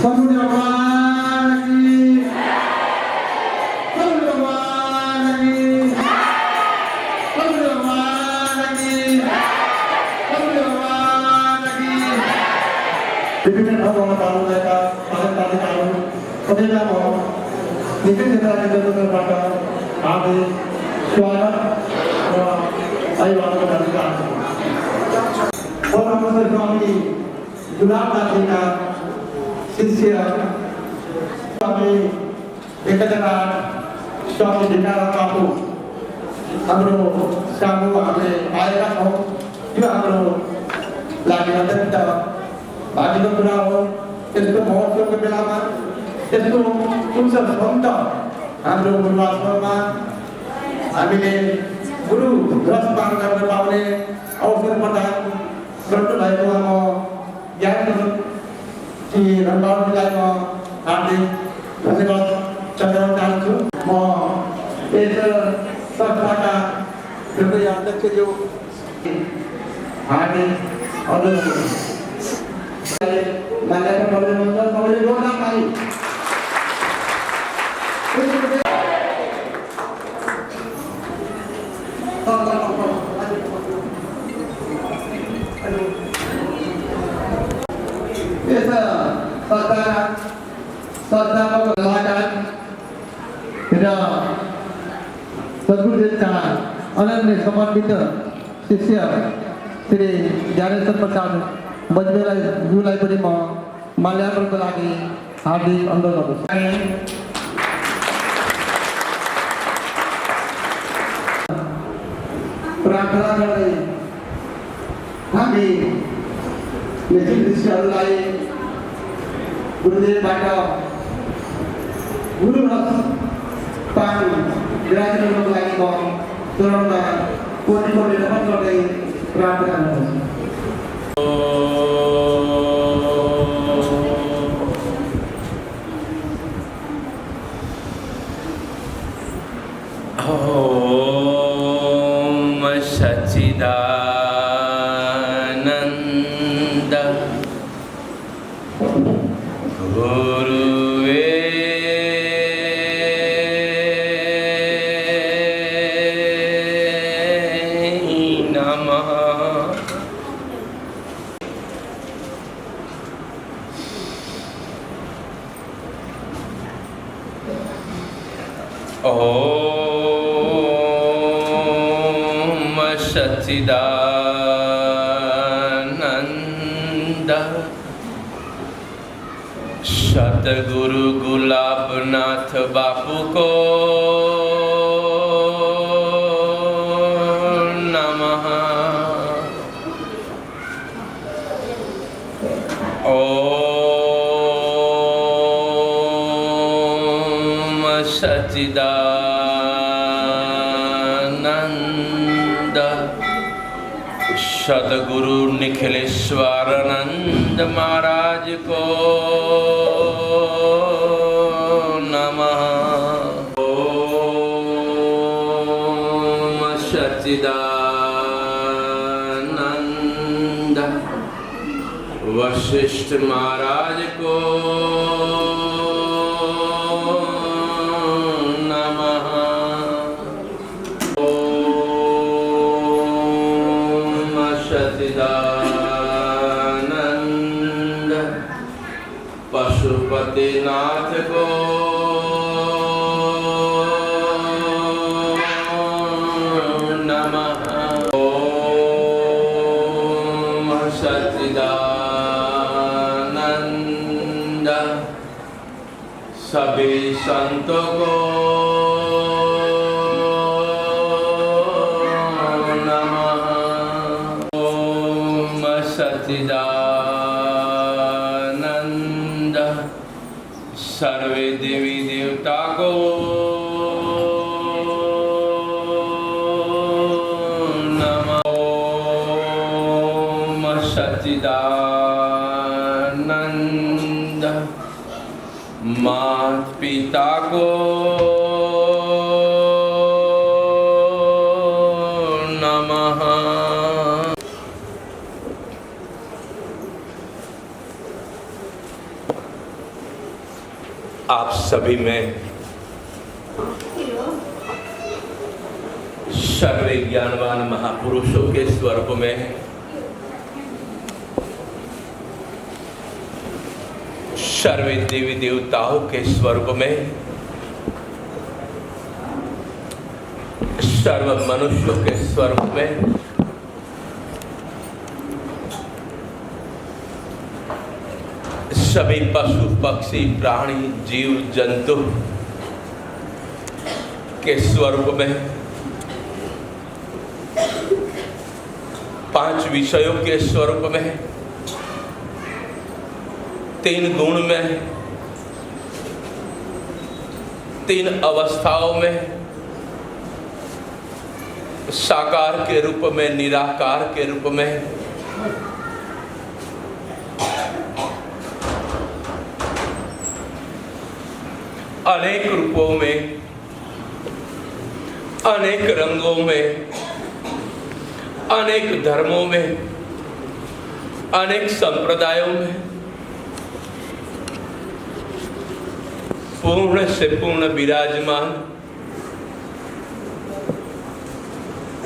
सद्गुरु भगवान की सद्गुरु भगवान की सद्गुरु भगवान की सद्गुरु भगवान की विभिन्न धर्मों का पालन सदैव नित्य निरंतर आदि स्वागत अभिवादन करता हूँ। और हम स्वामी गुलाब नाथ जी का शिष्य स्वामी एकनाथ स्वामी ढिंडारा बाबू हाम्रो सामु हामीले आएका छौँ। यो हाम्रो लागि अत्यन्त भाग्यको कुरा हो। यस्तो महोत्सवको बेलामा यस्तो सुन्दर सन्त हाम्रो गुरुवासमा हामीले गुरु रस पान गर्न पाउने अवसर प्रदान गर्नुभएकोमा म ज्ञान श्री रङ्गबाबुलाई म हार्दिक धन्यवाद चढाउन चाहन्छु। म यस संस्थाका हृदय अध्यक्षज्यू हार्दिक मान्यता गर्नुहुन्छ। सबैले जोरदार ताली। संस्थापक सलाहकार र सद्गुरुदेवका अनन्य समर्पित शिष्य श्री ज्ञानेश्वर प्रसाद बजबेलाज्यूलाई पनि म माल्यार्पणको लागि हार्दिक अनुरोध गर्दछु। प्रार्थना गर्दै हामी यी दृश्यहरूलाई गुरुदेवबाट गुरु रस पान ग्रहण गर्नको लागि म चरणमा कोटि कोटि नमन गर्दै प्रार्थना गर्दछु। ओम सच्चिदानंद गुरुवे नमः। ओम सच्चिदानंद सतगुरु गुलाबनाथ बापू को नमः। ओम सच्चिदानंद सतगुरु निखिलेश्वरानंद महाराज को नमः। ओम सच्चिदानंद वशिष्ठ महाराज को नमः। ओम सच्चिदानंद पशुपतिनाथ को नमः। ओम सच्चिदानंद सभी संतों को नमः। ओम सच्चिदानंद सर्वे देवी देवता को नमः। ओम सच्चिदानंद माता पिता को नमः। आप सभी में सर्व ज्ञानवान महापुरुषों के स्वरूप में सर्व देवी देवताओं के स्वरूप में सर्व मनुष्यों के स्वरूप में सभी पशु पक्षी प्राणी जीव जंतु के स्वरूप में 5 विषयों के स्वरूप में 3 गुण में 3 अवस्थाओं में साकार के रूप में निराकार के रूप में अनेक रूपों में अनेक रंगों में अनेक धर्मों में अनेक संप्रदायों में पूर्ण से पूर्ण विराजमान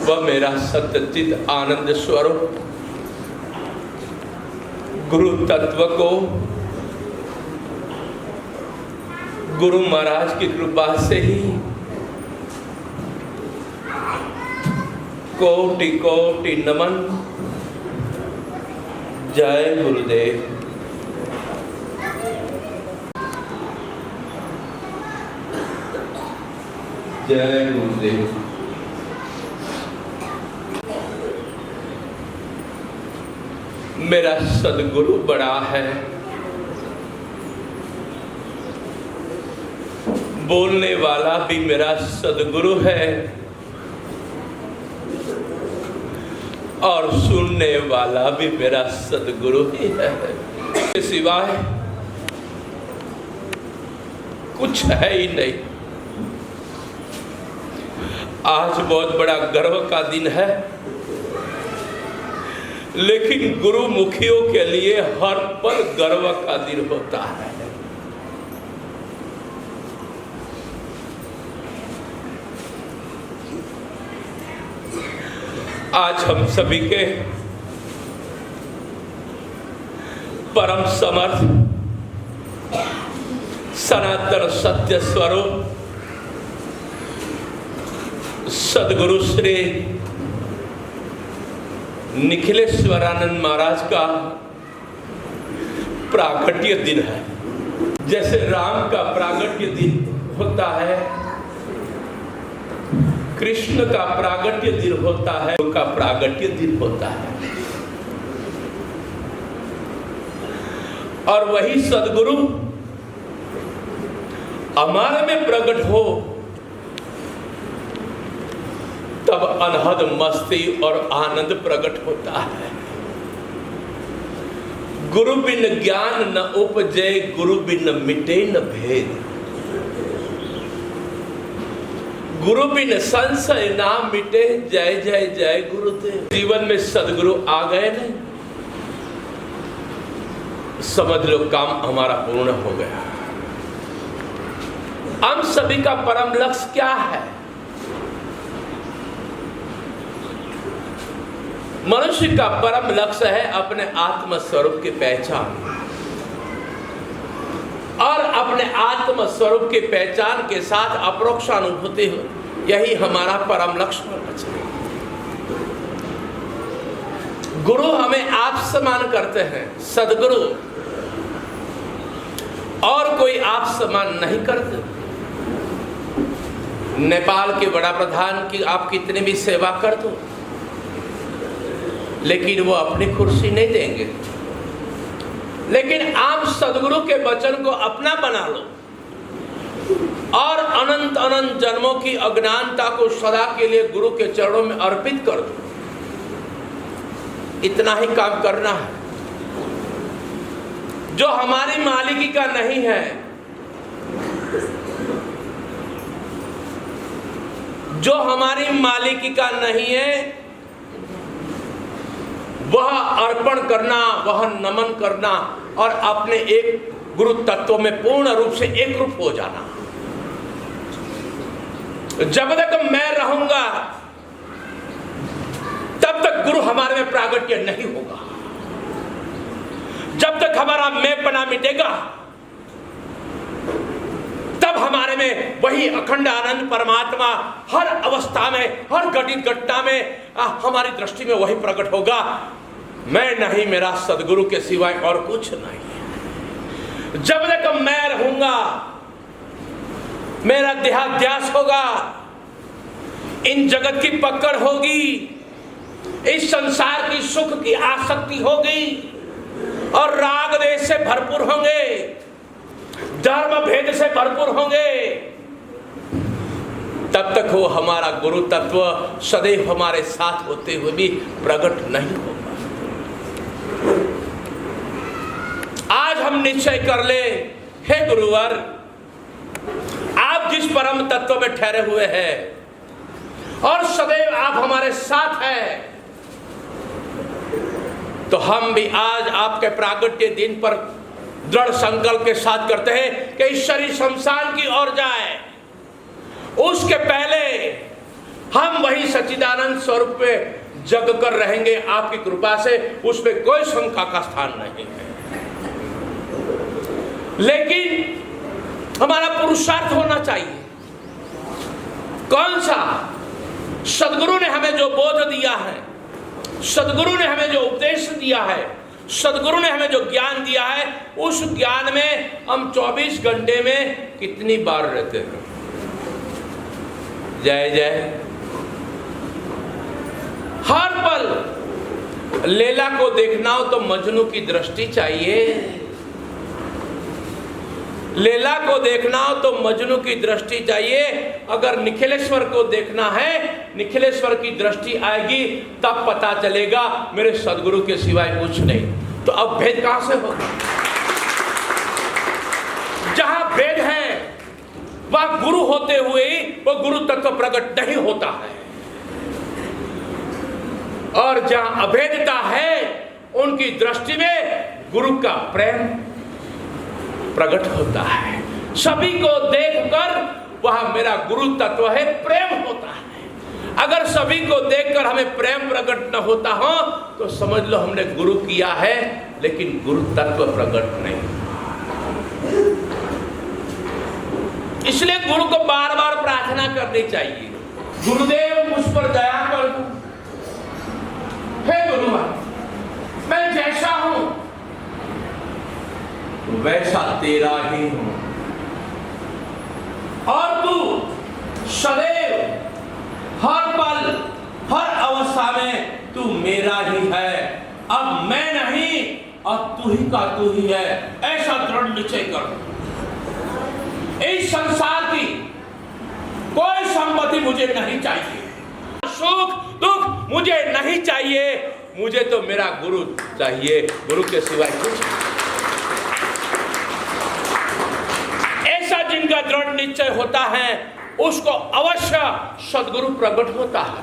वह मेरा सच्चित आनंद स्वरूप गुरु तत्व को गुरु महाराज की कृपा से ही कोटि कोटि नमन। जय गुरुदेव। जय गुरुदेव। मेरा सदगुरु बड़ा है, बोलने वाला भी मेरा सदगुरु है और सुनने वाला भी मेरा सदगुरु ही है। इसके सिवाय कुछ है ही नहीं। आज बहुत बड़ा गर्व का दिन है, लेकिन गुरु मुखियों के लिए हर पल गर्व का दिन होता है। आज हम सभी के परम समर्थ सनातन सत्य स्वरूप सदगुरु श्री निखिलेश्वरानंद महाराज का प्राकट्य दिन है। जैसे राम का प्राकट्य दिन होता है, कृष्ण का प्रागट्य दिन होता है, उनका प्रागट्य दिन होता है। और वही सदगुरु हमारे में प्रकट हो तब अनहद मस्ती और आनंद प्रकट होता है। गुरु बिन ज्ञान न उपजे, गुरु बिन मिटे न भेद, गुरु बिन संशय ना मिटे। जय जय जय गुरुदेव। जीवन में सदगुरु आ गए नहीं, समझ लो काम हमारा पूर्ण हो गया। हम सभी का परम लक्ष्य क्या है? मनुष्य का परम लक्ष्य है अपने आत्म स्वरूप की पहचान, और अपने आत्म स्वरूप की पहचान के साथ अपरोक्ष अनुभूति हो। यही हमारा परम लक्ष्य होना चाहिए। गुरु हमें आप समान करते हैं, सदगुरु, और कोई आप समान नहीं करते। नेपाल के बड़ा प्रधान की आप कितने भी सेवा कर दो, लेकिन वो अपनी कुर्सी नहीं देंगे। लेकिन आप सदगुरु के वचन को अपना बना लो और अनंत अनंत जन्मों की अज्ञानता को सदा के लिए गुरु के चरणों में अर्पित कर दो। इतना ही काम करना है। जो हमारी मालिकी का नहीं है, जो हमारी मालिकी का नहीं है, वह अर्पण करना, वह नमन करना और अपने एक गुरु तत्व में पूर्ण रूप से एक रूप हो जाना। जब तक मैं रहूंगा तब तक गुरु हमारे में प्रागट्य नहीं होगा। जब तक हमारा मैंपना मिटेगा तब हमारे में वही अखंड आनंद परमात्मा हर अवस्था में, हर घटित घटना में हमारी दृष्टि में वही प्रकट होगा। मैं नहीं, मेरा सदगुरु के सिवाय और कुछ नहीं। जब तक मैं रहूंगा, मेरा देहाध्यास होगा, इन जगत की पकड़ होगी, इस संसार की सुख की आसक्ति होगी और राग देश से भरपूर होंगे, धर्म भेद से भरपूर होंगे, तब तक वो हमारा गुरु तत्व सदैव हमारे साथ होते हुए भी प्रकट नहीं होगा। आज हम निश्चय कर ले, हे गुरुवर, आप जिस परम तत्व में ठहरे हुए हैं और सदैव आप हमारे साथ हैं, तो हम भी आज आपके प्रागट्य दिन पर दृढ़ संकल्प के साथ करते हैं कि इस शरीर शमशान की ओर जाए। उसके पहले हम वही सच्चिदानंद स्वरूप में जग कर रहेंगे आपकी कृपा से, उसमें कोई शंका का स्थान नहीं है। लेकिन हमारा पुरुषार्थ होना चाहिए। कौन सा? सदगुरु ने हमें जो बोध दिया है, सदगुरु ने हमें जो उपदेश दिया है, सदगुरु ने हमें जो ज्ञान दिया है, उस ज्ञान में हम 24 घंटे में कितनी बार रहते हैं? जय जय। हर पल लैला को देखना हो तो मजनू की दृष्टि चाहिए। लैला को देखना हो तो मजनू की दृष्टि चाहिए। अगर निखिलेश्वर को देखना है, निखिलेश्वर की दृष्टि आएगी, तब पता चलेगा मेरे सदगुरु के सिवाय कुछ नहीं। तो अब भेद कहां से होगा? जहां भेद है वह गुरु होते हुए वो गुरु तत्व प्रकट नहीं होता है, और जहां अभेदता है उनकी दृष्टि में गुरु का प्रेम प्रकट होता है। सभी को देखकर वह मेरा गुरु तत्व है, प्रेम होता है। अगर सभी को देखकर हमें प्रेम प्रकट न होता हो तो समझ लो हमने गुरु किया है, लेकिन गुरु तत्व प्रकट नहीं। इसलिए गुरु को बार बार प्रार्थना करनी चाहिए, गुरुदेव मुझ पर दया कर दो। हे गुरुवर, मैं जैसा हूं वैसा तेरा ही हूं, और तू सदैव हर पल हर अवस्था में तू मेरा ही है। अब मैं नहीं, अब तू ही का तू ही है, ऐसा दृढ़ निश्चय कर। इस संसार की कोई संपत्ति मुझे नहीं चाहिए, सुख दुख मुझे नहीं चाहिए, मुझे तो मेरा गुरु चाहिए, गुरु के सिवाय कुछ। ऐसा जिनका दृढ़ निश्चय होता है उसको अवश्य सद्गुरु प्रकट होता है।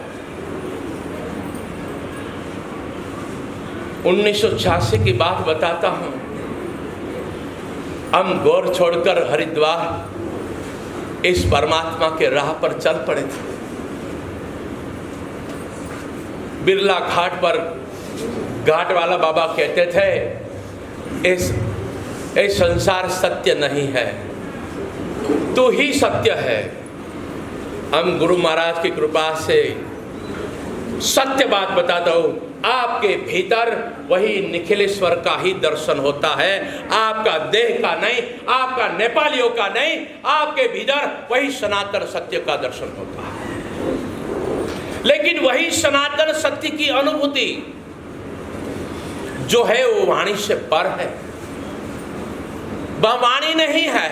1986 की बात बताता हूं। हम गौर छोड़कर हरिद्वार इस परमात्मा के राह पर चल पड़े थे। बिरला घाट पर घाट वाला बाबा कहते थे, इस संसार सत्य नहीं है, तू ही सत्य है। हम गुरु महाराज की कृपा से सत्य बात बताता हूं, आपके भीतर वही निखिलेश्वर का ही दर्शन होता है, आपका देह का नहीं, आपका नेपालियों का नहीं, आपके भीतर वही सनातन सत्य का दर्शन होता है। लेकिन वही सनातन सत्य की अनुभूति जो है वो वाणी से पर है, वह वाणी नहीं है,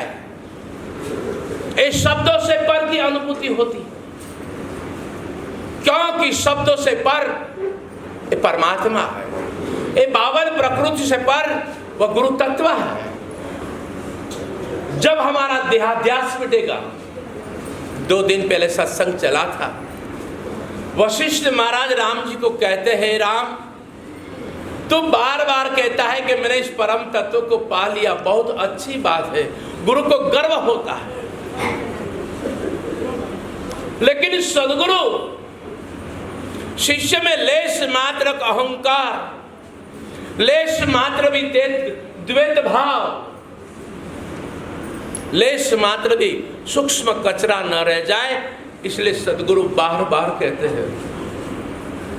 इस शब्दों से पर की अनुभूति होती, क्योंकि शब्दों से पर ये परमात्मा है, ये बावन प्रकृति से पर वह गुरु तत्व है। जब हमारा देहाध्यास मिटेगा, 2 दिन पहले सत्संग चला था, वशिष्ठ महाराज राम जी को कहते हैं, राम तू बार बार कहता है कि मैंने इस परम तत्व को पा लिया, बहुत अच्छी बात है, गुरु को गर्व होता है। लेकिन सदगुरु शिष्य में लेश मात्र का अहंकार, लेश मात्र भी द्वैत भाव, लेश मात्र भी सूक्ष्म कचरा न रह जाए, इसलिए सदगुरु बार बार कहते हैं,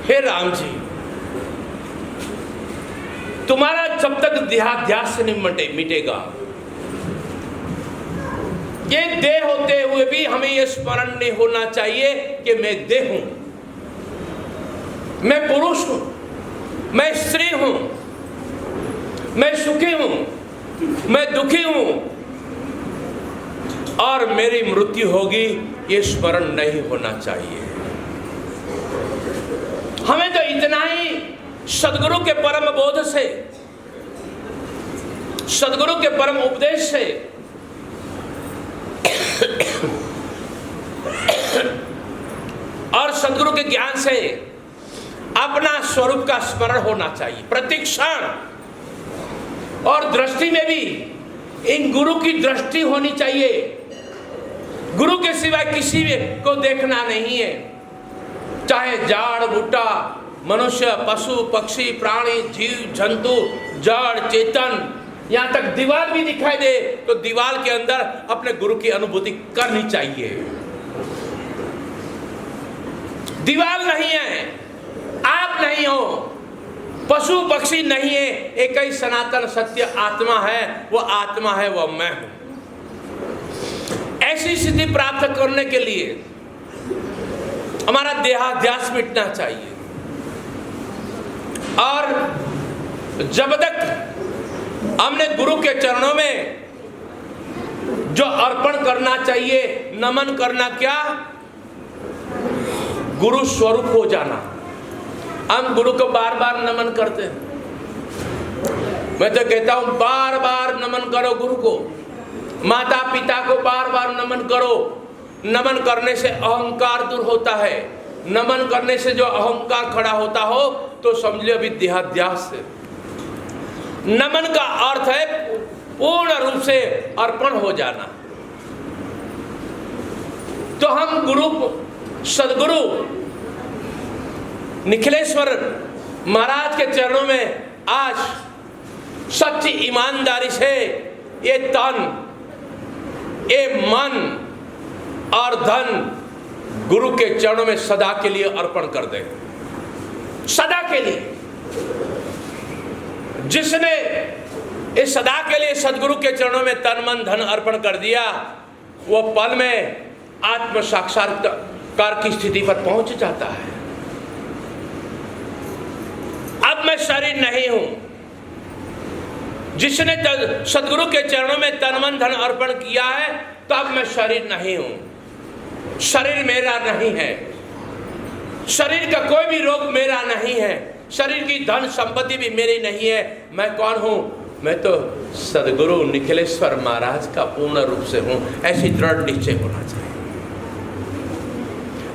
हे राम जी, तुम्हारा जब तक देहाध्यास नहीं मिटेगा, ये देह होते हुए भी हमें यह स्मरण नहीं होना चाहिए कि मैं देह हूं, मैं पुरुष हूं, मैं स्त्री हूं, मैं सुखी हूं, मैं दुखी हूं और मेरी मृत्यु होगी, ये स्मरण नहीं होना चाहिए। हमें तो इतना ही सदगुरु के परम बोध से, सदगुरु के परम उपदेश से और सदगुरु के ज्ञान से अपना स्वरूप का स्मरण होना चाहिए प्रति क्षण। और दृष्टि में भी इन गुरु की दृष्टि होनी चाहिए, गुरु के सिवाय किसी को देखना नहीं है, चाहे जाड़ बूटा, मनुष्य, पशु, पक्षी, प्राणी, जीव जंतु, जड़ चेतन, यहाँ तक दीवार भी दिखाई दे तो दीवार के अंदर अपने गुरु की अनुभूति करनी चाहिए। दीवार नहीं है, आप नहीं हो, पशु पक्षी नहीं है, एक ही सनातन सत्य आत्मा है, वो आत्मा है, वो मैं हूं। ऐसी स्थिति प्राप्त करने के लिए हमारा देहाध्यास मिटना चाहिए। और जब तक हमने गुरु के चरणों में जो अर्पण करना चाहिए, नमन करना, क्या गुरु स्वरूप हो जाना। हम गुरु को बार बार नमन करते हैं, मैं तो कहता हूं बार बार नमन करो गुरु को, माता पिता को बार बार नमन करो। नमन करने से अहंकार दूर होता है, नमन करने से जो अहंकार खड़ा होता हो तो समझ लो अभी देहाध्यास से। नमन का अर्थ है पूर्ण रूप से अर्पण हो जाना। तो हम गुरु, सदगुरु निखिलेश्वर महाराज के चरणों में आज सच्ची ईमानदारी से ये तन, ये मन और धन गुरु के चरणों में सदा के लिए अर्पण कर दें, सदा के लिए। जिसने इस सदा के लिए सदगुरु के चरणों में तन मन धन अर्पण कर दिया, वो पल में आत्म साक्षात्कार की स्थिति पर पहुंच जाता है। अब मैं शरीर नहीं हूं। जिसने सदगुरु के चरणों में तन मन धन अर्पण किया है, तो अब मैं शरीर नहीं हूं। शरीर मेरा नहीं है, शरीर का कोई भी रोग मेरा नहीं है, शरीर की धन संपत्ति भी मेरी नहीं है। मैं कौन हूं? मैं तो सदगुरु निखिलेश्वर महाराज का पूर्ण रूप से हूं। ऐसी दृढ़ निश्चय होना चाहिए।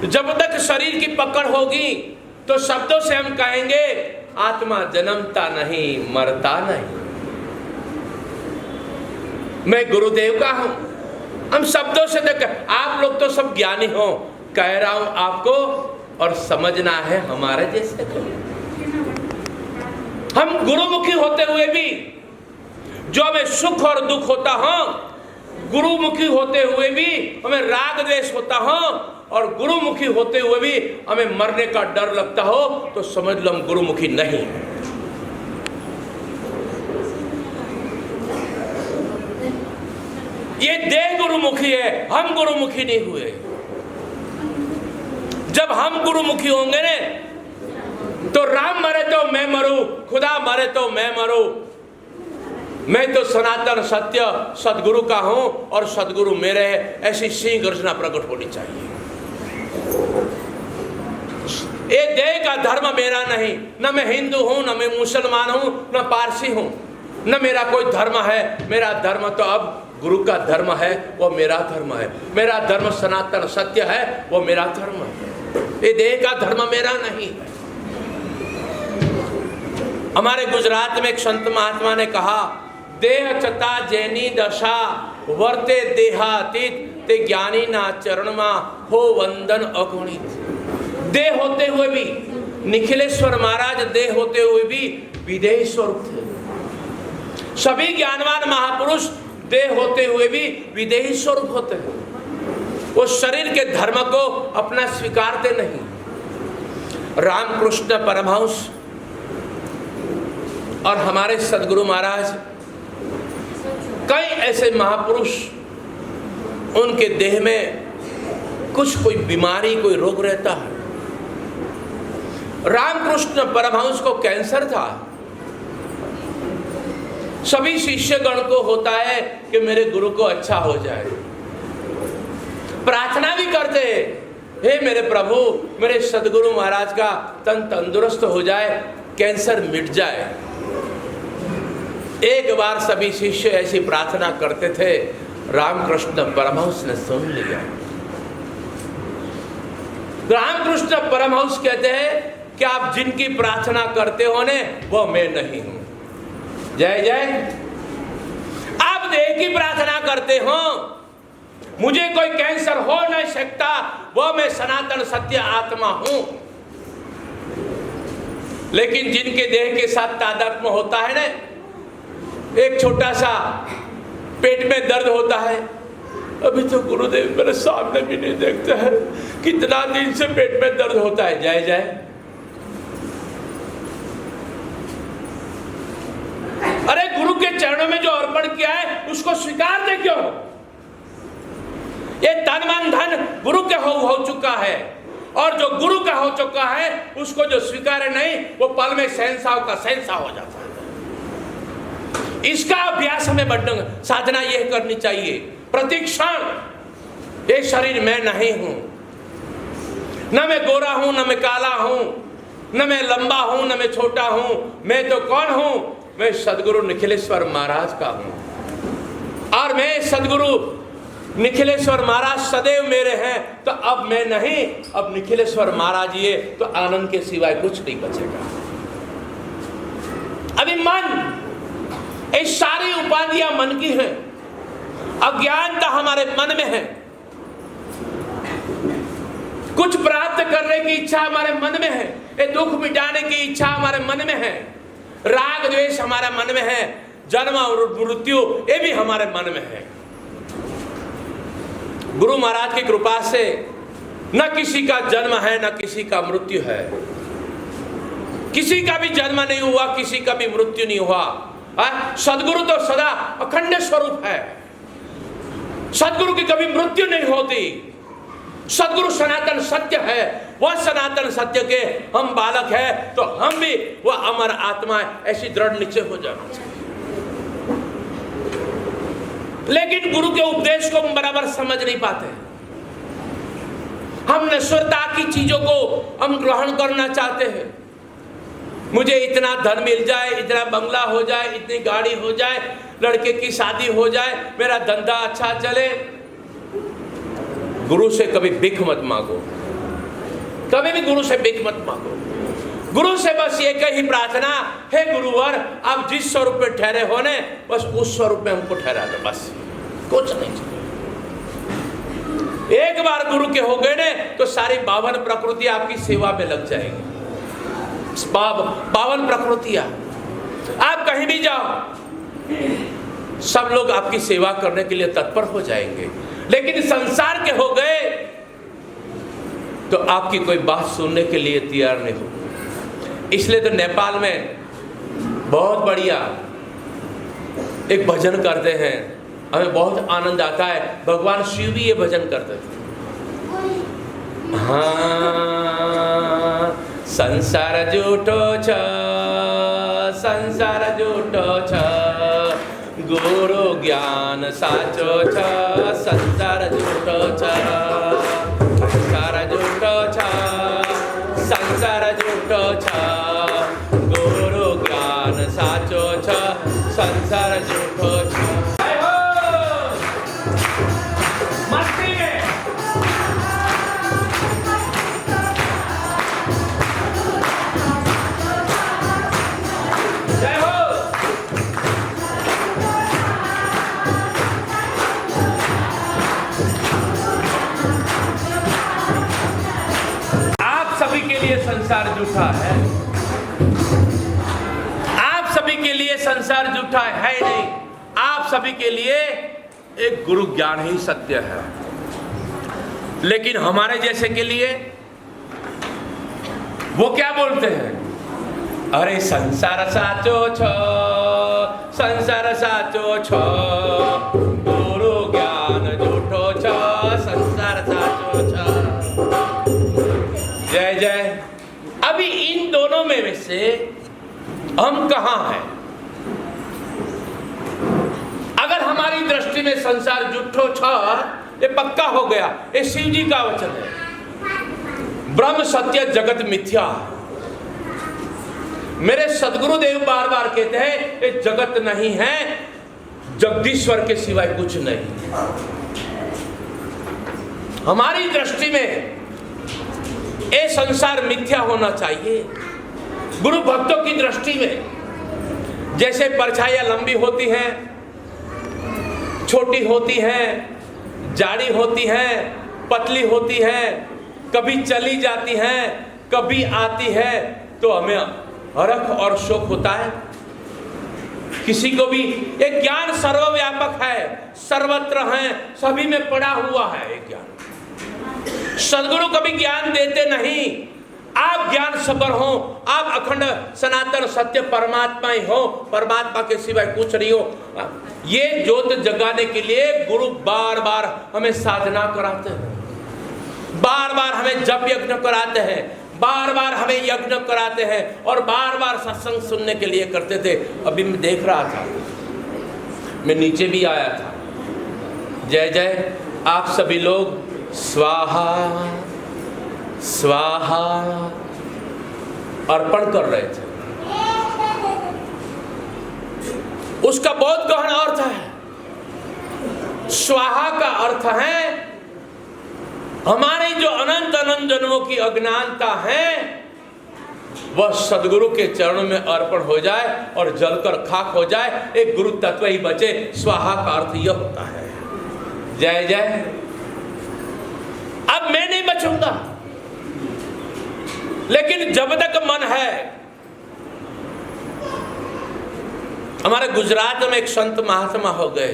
जब तक शरीर की पकड़ होगी तो शब्दों से हम कहेंगे आत्मा जन्मता नहीं, मरता नहीं, मैं गुरुदेव का हूं। हम शब्दों से तो आप लोग तो सब ज्ञानी हो, कह रहा हूं आपको, और समझना है हमारे जैसे को। हम गुरुमुखी होते हुए भी जो हमें सुख और दुख होता हो, गुरुमुखी होते हुए भी हमें राग द्वेष होता हो, और गुरुमुखी होते हुए भी हमें मरने का डर लगता हो, तो समझ लो हम गुरुमुखी नहीं है। ये देह गुरुमुखी है, हम गुरुमुखी नहीं हुए। जब हम गुरुमुखी होंगे ने, तो राम मरे तो मैं मरूं, खुदा मरे तो मैं मरूं। मैं तो सनातन सत्य सदगुरु का हूं और सदगुरु मेरे है, ऐसी सिंह गर्जना प्रकट होनी चाहिए। ये देह का धर्म मेरा नहीं, न मैं हिंदू हूं, न मैं मुसलमान हूं, न पारसी हूं, न मेरा कोई धर्म है। मेरा धर्म तो अब गुरु का धर्म है, वो मेरा धर्म है। मेरा धर्म सनातन सत्य है, वो मेरा धर्म है। ये देह का धर्म मेरा नहीं है। हमारे गुजरात में एक संत महात्मा ने कहा, देह चता जैनी दशा वर्ते देहातीत ते ज्ञानी ना चरण मा हो वंदन अगुणित। देह होते हुए भी निखिलेश्वर महाराज देह होते हुए भी विदेह स्वरूप थे। सभी ज्ञानवान महापुरुष देह होते हुए भी विदेही स्वरूप होते हैं। वो शरीर के धर्म को अपना स्वीकारते नहीं। रामकृष्ण परमहंस और हमारे सदगुरु महाराज, कई ऐसे महापुरुष, उनके देह में कुछ कोई बीमारी, कोई रोग रहता है। रामकृष्ण परमहंस को कैंसर था। सभी शिष्यगण को होता है कि मेरे गुरु को अच्छा हो जाए, प्रार्थना भी करते हैं, हे मेरे प्रभु, मेरे सदगुरु महाराज का तन तंदुरुस्त हो जाए, कैंसर मिट जाए। एक बार सभी शिष्य ऐसी प्रार्थना करते थे, रामकृष्ण परमहंस ने सुन लिया। रामकृष्ण परमहंस कहते हैं कि आप जिनकी प्रार्थना करते हो ने, वो मैं नहीं हूं। जय जय। आप देह की प्रार्थना करते हो, मुझे कोई कैंसर हो नहीं सकता, वो मैं सनातन सत्य आत्मा हूं। लेकिन जिनके देह के साथ तादात्म्य होता है ना, एक छोटा सा पेट में दर्द होता है, अभी तो गुरुदेव मेरे सामने भी नहीं देखते हैं, कितना दिन से पेट में दर्द होता है। जय जय। अरे गुरु के चरणों में जो अर्पण किया है उसको स्वीकार दे क्यों? ये तन मन धन गुरु के हो चुका है, और जो गुरु का हो चुका है उसको जो स्वीकार नहीं, वो पल में शहंशाह का शहंशाह हो जाता है। इसका अभ्यास हमें बढ़ना, साधना यह करनी चाहिए। प्रतिक्षण ये शरीर मैं नहीं हूं, न मैं गोरा हूं, न मैं काला हूं, न मैं लंबा हूं, न मैं छोटा हूं। मैं तो कौन हूं? मैं सदगुरु निखिलेश्वर महाराज का हूं, और मैं सदगुरु निखिलेश्वर महाराज सदैव मेरे हैं। तो अब मैं नहीं, अब निखिलेश्वर महाराज ये, तो आनंद के सिवाय कुछ नहीं बचेगा। अभी मन, ये सारी उपाधियां मन की हैं, अज्ञानता हमारे मन में है, कुछ प्राप्त करने की इच्छा हमारे मन में है, ये दुख मिटाने की इच्छा हमारे मन में है, राग द्वेष हमारे मन में है, जन्म और मृत्यु ये भी हमारे मन में है। गुरु महाराज की कृपा से न किसी का जन्म है, न किसी का मृत्यु है। किसी का भी जन्म नहीं हुआ, किसी का भी मृत्यु नहीं हुआ। सदगुरु तो सदा अखंड स्वरूप है, सदगुरु की कभी मृत्यु नहीं होती। सदगुरु सनातन सत्य है, वह सनातन सत्य के हम बालक हैं, तो हम भी वह अमर आत्मा है, ऐसी दृढ़ निश्चय हो जाना चाहिए। लेकिन गुरु के उपदेश को हम बराबर समझ नहीं पाते। हम नश्वरता की चीजों को हम ग्रहण करना चाहते हैं। मुझे इतना धन मिल जाए, इतना बंगला हो जाए, इतनी गाड़ी हो जाए, लड़के की शादी हो जाए, मेरा धंधा अच्छा चले। गुरु से कभी भिख मत मांगो, कभी भी गुरु से भिख मत मांगो। गुरु से बस एक ही प्रार्थना, हे गुरुवर, आप जिस स्वरूप में ठहरे हो ने, बस उस स्वरूप में हमको ठहरा दो, बस कुछ नहीं चाहिए। एक बार गुरु के हो गए ने, तो सारी 52 प्रकृति आपकी सेवा में लग जाएगी। 52 प्रकृतियां, आप कहीं भी जाओ, सब लोग आपकी सेवा करने के लिए तत्पर हो जाएंगे। लेकिन संसार के हो गए तो आपकी कोई बात सुनने के लिए तैयार नहीं हो। इसलिए तो नेपाल में बहुत बढ़िया एक भजन करते हैं, हमें बहुत आनंद आता है। भगवान शिव भी ये भजन करते थे। हाँ, संसार झूठो छ, संसार झूठो छ, गुरु ज्ञान साचो छ, संसार झूठो छ, संसार झूठो छ, संसार झूठो छ, गुरु ज्ञान साचो छ, संसार झूठो छ। मस्ती में संसार झूठा है। आप सभी के लिए संसार झूठा है नहीं, आप सभी के लिए एक गुरु ज्ञान ही सत्य है। लेकिन हमारे जैसे के लिए वो क्या बोलते हैं? अरे संसार साचो छो, संसार साचो छो, गुरु ज्ञान झूठो छो, संसार साचो छो। जय जय। अभी इन दोनों में से हम कहां हैं? अगर हमारी दृष्टि में संसार झूठो छो, ये पक्का हो गया। ये शिव जी का वचन है, ब्रह्म सत्य जगत मिथ्या। मेरे सदगुरुदेव बार बार कहते हैं ये जगत नहीं है, जगदीश्वर के सिवाय कुछ नहीं। हमारी दृष्टि में ये संसार मिथ्या होना चाहिए। गुरु भक्तों की दृष्टि में जैसे परछाइयां लंबी होती हैं, छोटी होती हैं, जाड़ी होती हैं, पतली होती हैं, कभी चली जाती हैं, कभी आती है, तो हमें हरख और शोक होता है। किसी को भी एक ज्ञान सर्वव्यापक है, सर्वत्र है, सभी में पड़ा हुआ है एक ज्ञान। सदगुरु कभी ज्ञान देते नहीं। आप ज्ञान सबर हो, आप अखंड सनातन सत्य परमात्मा ही हो, परमात्मा के सिवाय कुछ नहीं हो। ये ज्योत जगाने के लिए गुरु बार बार हमें साधना कराते हैं, बार बार हमें जप यज्ञ कराते हैं, बार बार हमें यज्ञ कराते हैं, और बार बार सत्संग सुनने के लिए करते थे। अभी मैं देख रहा था, मैं नीचे भी आया था। जय जय। आप सभी लोग स्वाहा स्वाहा अर्पण कर रहे थे। उसका बहुत गहन अर्थ है। स्वाहा का अर्थ है हमारे जो अनंत अनंत जन्मों की अज्ञानता है वह सदगुरु के चरणों में अर्पण हो जाए और जलकर खाक हो जाए, एक गुरु तत्व ही बचे। स्वाहा का अर्थ यह होता है। जय जय। अब मैं नहीं बचूंगा, लेकिन जब तक मन है। हमारे गुजरात में एक संत महात्मा हो गए,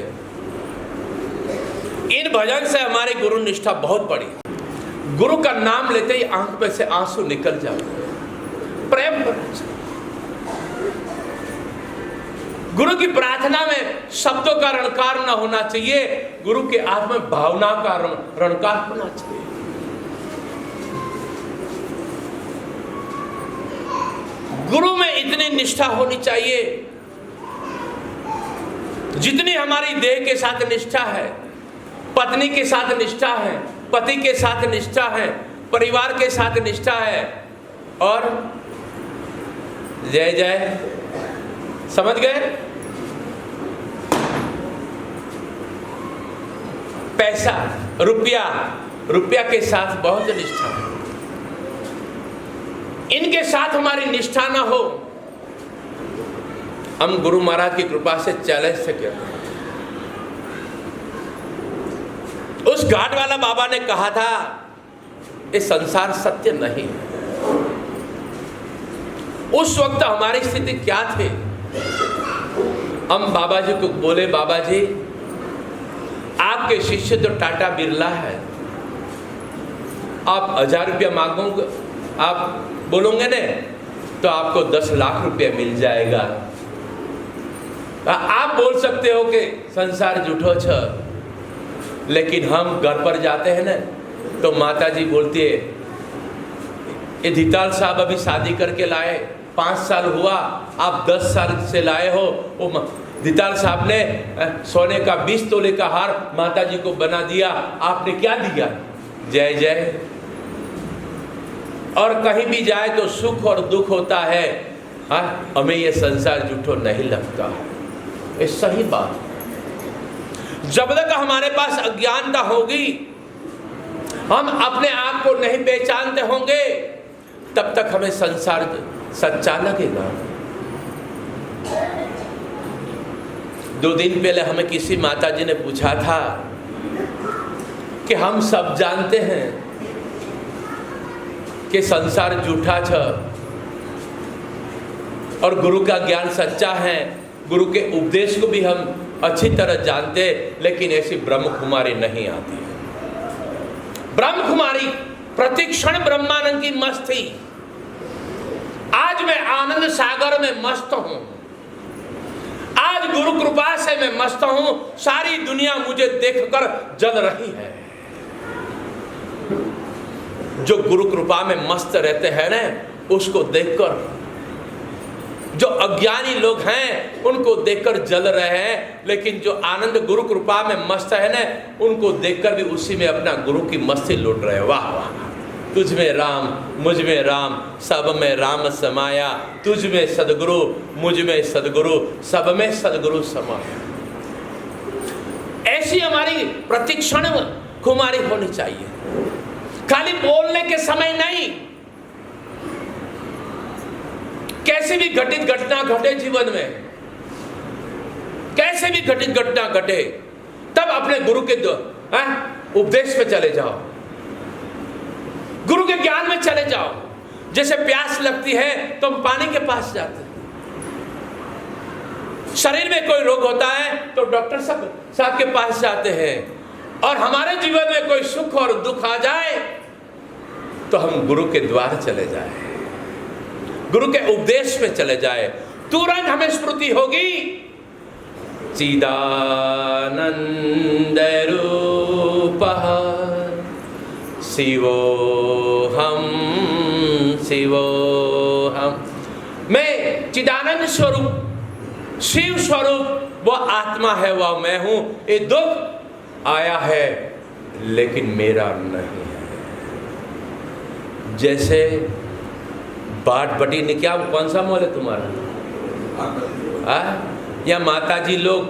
इन भजन से हमारी गुरु निष्ठा बहुत बड़ी। गुरु का नाम लेते ही आंख में से आंसू निकल जाते, प्रेम। गुरु की प्रार्थना में शब्दों का रणकार न होना चाहिए, गुरु के आत्मा में भावना का रणकार होना चाहिए। गुरु में इतनी निष्ठा होनी चाहिए जितनी हमारी देह के साथ निष्ठा है, पत्नी के साथ निष्ठा है, पति के साथ निष्ठा है, परिवार के साथ निष्ठा है। और जय जय। समझ गए? पैसा, रुपया के साथ बहुत निष्ठा है। इनके साथ हमारी निष्ठा ना हो, हम गुरु महाराज की कृपा से चैलेंज से कहते हैं। उस घाट वाला बाबा ने कहा था ये संसार सत्य नहीं है। उस वक्त हमारी स्थिति क्या थी? हम बाबा जी को बोले, बाबा जी आपके शिष्य तो टाटा बिरला है, आप 1000 रुपया मांगोगे, आप बोलोगे ने तो आपको 10 लाख रुपया मिल जाएगा। आप बोल सकते हो कि संसार झूठो छ, लेकिन हम घर पर जाते हैं ना तो माता जी बोलती है ये धीताल साहब अभी शादी करके लाए, 5 साल हुआ, आप 10 साल से लाए हो। वो धीताल साहब ने सोने का 20 तोले का हार माता जी को बना दिया, आपने क्या दिया? जय जय। और कहीं भी जाए तो सुख और दुख होता है। हाँ, हमें ये संसार झूठो नहीं लगता है, ये सही बात। जब तक हमारे पास अज्ञानता होगी, हम अपने आप को नहीं पहचानते होंगे, तब तक हमें संसार सच्चा लगेगा। 2 दिन पहले हमें किसी माता जी ने पूछा था कि हम सब जानते हैं कि संसार झूठा छ और गुरु का ज्ञान सच्चा है, गुरु के उपदेश को भी हम अच्छी तरह जानते, लेकिन ऐसी ब्रह्म कुमारी नहीं आती है। ब्रह्म कुमारी प्रतिक्षण ब्रह्मानंद की मस्त थी। आज मैं आनंद सागर में मस्त हूं, आज गुरु कृपा से मैं मस्त हूं, सारी दुनिया मुझे देखकर जल रही है। जो गुरु कृपा में मस्त रहते हैं ना, उसको देखकर जो अज्ञानी लोग हैं उनको देखकर जल रहे हैं, लेकिन जो आनंद गुरु कृपा में मस्त है ना, उनको देखकर भी उसी में अपना गुरु की मस्ती लूट रहे हैं। वाह वाह, तुझ में राम मुझ में राम, सब में राम समाया, तुझ में सदगुरु मुझ में सदगुरु, सब में सदगुरु समाया। ऐसी हमारी प्रतिक्षण कुमारी होनी चाहिए, खाली बोलने के समय नहीं। कैसे भी घटित घटना घटे जीवन में, कैसे भी घटित घटना घटे, तब अपने गुरु के उपदेश पे चले जाओ, गुरु के ज्ञान में चले जाओ। जैसे प्यास लगती है तो हम पानी के पास जाते हैं, शरीर में कोई रोग होता है तो डॉक्टर साहब के पास जाते हैं, और हमारे जीवन में कोई सुख और दुख आ जाए तो हम गुरु के द्वार चले जाए, गुरु के उपदेश में चले जाए, तुरंत हमें स्मृति होगी चिदानंद रूपः शिवोहम शिवोहम। मैं चिदानंद स्वरूप, शिव स्वरूप, वो आत्मा है, वह मैं हूं। ये दुख आया है लेकिन मेरा नहीं है। जैसे बाट बटी ने क्या, कौन सा मॉल है तुम्हारा? या माता जी लोग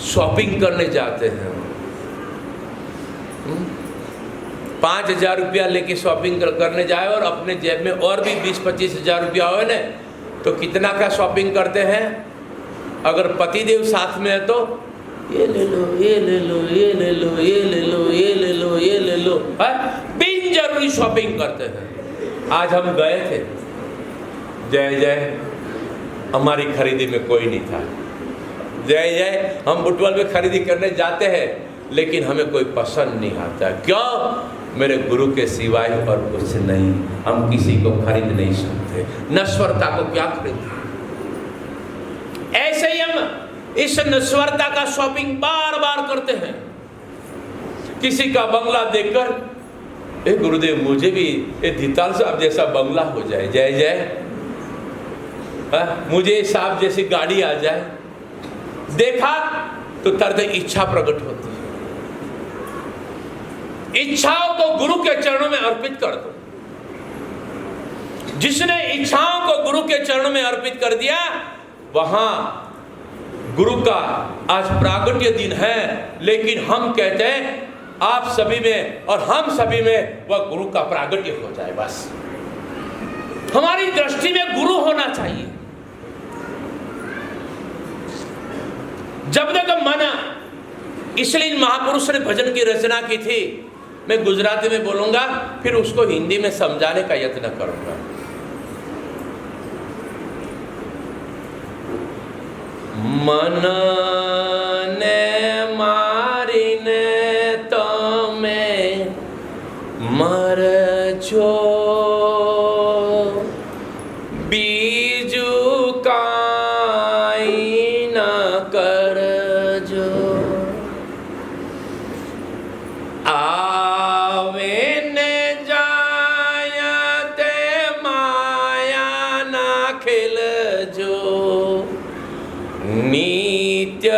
शॉपिंग करने जाते हैं, 5,000 रुपया लेके शॉपिंग करने जाए और अपने जेब में और भी 20-25 हजार रुपया हो ना, तो कितना का शॉपिंग करते हैं? अगर पतिदेव साथ में है तो ये ले लो, ये ले लो, ये ले लो, ये ले लो, ये ले लो, ये ले लो, बिन जरूरी शॉपिंग करते हैं। आज हम गए थे, जय जय, हमारी खरीदी में कोई नहीं था। जय जय, हम बुटवल में खरीदी करने जाते हैं, लेकिन हमें कोई पसंद नहीं आता। क्यों? मेरे गुरु के सिवाय और कुछ नहीं, हम किसी को खरीद नहीं सकते। नश्वरता को क्या खरीदें? ऐसे ही हम इस नश्वरता का शॉपिंग बार बार करते हैं। किसी का बंगला देखकर, ए गुरुदेव मुझे भी ये धिताल साहब जैसा बंगला हो जाए, जय जय, मुझे साहब जैसी गाड़ी आ जाए। देखा तो तरह इच्छा प्रकट होती है। इच्छाओं को गुरु के चरणों में अर्पित कर दो। जिसने इच्छाओं को गुरु के चरणों में अर्पित कर दिया, वहां गुरु का आज प्रागट्य दिन है, लेकिन हम कहते हैं आप सभी में और हम सभी में वह गुरु का प्रागट्य हो जाए। बस हमारी दृष्टि में गुरु होना चाहिए। जब तक मना, इसलिए महापुरुष ने भजन की रचना की थी। मैं गुजराती में बोलूंगा, फिर उसको हिंदी में समझाने का यत्न करूंगा। मन ने मारी ने तो मैं मर जो, बीजू काई न कर जो, आवे ने जायते माया न खिल जो, नित्य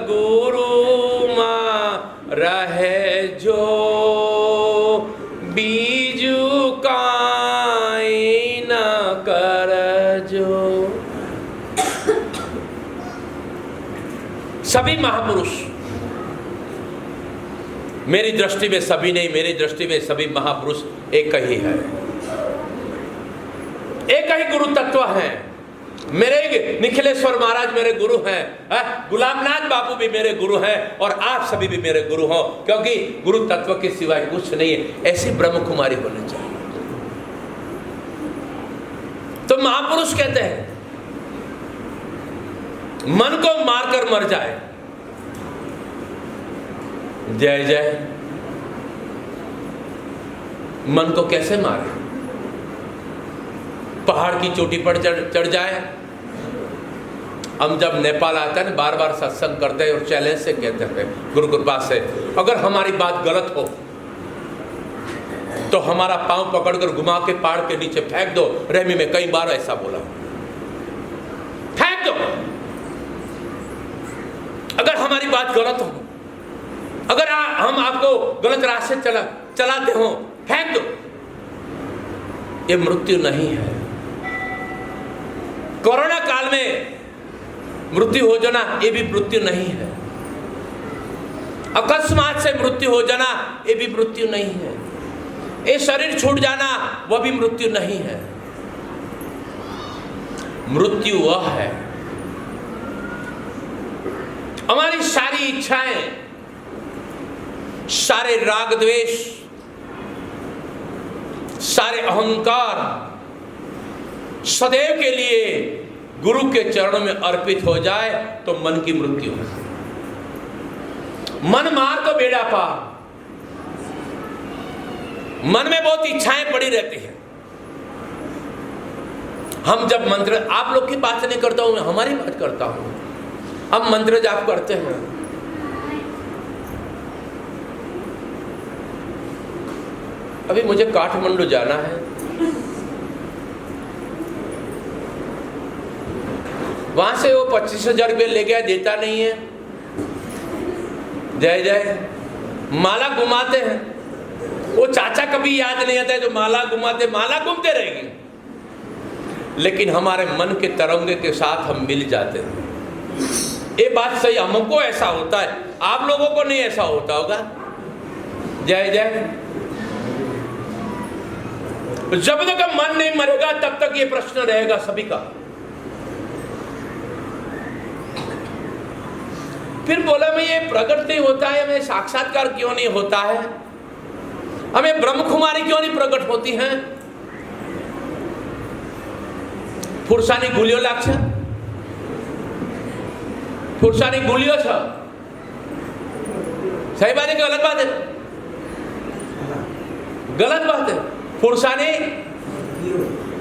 गुरु मां रहे जो, बीजू काई न कर जो। सभी महापुरुष, मेरी दृष्टि में सभी नहीं, मेरी दृष्टि में सभी महापुरुष एक ही है, एक ही गुरु तत्व है। मेरे निखिलेश्वर महाराज मेरे गुरु हैं, गुलामनाथ बापू भी मेरे गुरु हैं, और आप सभी भी मेरे गुरु हो, क्योंकि गुरु तत्व के सिवाय कुछ नहीं है। ऐसी ब्रह्म कुमारी होनी चाहिए। तो महापुरुष कहते हैं मन को मारकर मर जाए। जय जय। मन को कैसे मारे? पहाड़ की चोटी पर चढ़ जाए। हम जब नेपाल आते हैं, बार बार सत्संग करते हैं और चैलेंज से कहते हैं गुरु कृपा से, अगर हमारी बात गलत हो तो हमारा पांव पकड़कर घुमा के पहाड़ के नीचे फेंक दो। रहमी में कई बार ऐसा बोला, फेंक दो। अगर हमारी बात गलत हो, अगर हम आपको गलत रास्ते चलाते हो, फेंक दो। ये मृत्यु नहीं है। कोरोना काल में मृत्यु हो जाना ये भी मृत्यु नहीं है। अकस्मात से मृत्यु हो जाना ये भी मृत्यु नहीं है। ये शरीर छूट जाना वह भी मृत्यु नहीं है। मृत्यु वह है हमारी सारी इच्छाएं, सारे राग द्वेष, सारे अहंकार सदैव के लिए गुरु के चरणों में अर्पित हो जाए तो मन की मृत्यु है। मन मार तो बेड़ा पार। मन में बहुत इच्छाएं पड़ी रहती हैं। हम जब मंत्र, आप लोग की बात नहीं करता हूं मैं, हमारी बात करता हूं। हम मंत्र जाप करते हैं, अभी मुझे काठमांडू जाना है, वहां से वो 25,000 रुपये ले गया, देता नहीं है। जय जय। माला घुमाते हैं, वो चाचा कभी याद नहीं आता है जो माला घुमाते, माला घूमते रहेंगे, लेकिन हमारे मन के तरंगे के साथ हम मिल जाते हैं। ये बात सही, हमको ऐसा होता है, आप लोगों को नहीं ऐसा होता होगा। जय जय। जब तक मन नहीं मरेगा तब तक ये प्रश्न रहेगा सभी का। फिर बोला मैं ये प्रकट नहीं होता है, हमें साक्षात्कार क्यों नहीं होता है, हमें ब्रह्म कुमारी क्यों नहीं प्रकट होती हैं? फुरसानी गुलियो लागছে, फुरसानी गुलियो छ। सही बात है कि गलत बात है? गलत बात है। फुरसानी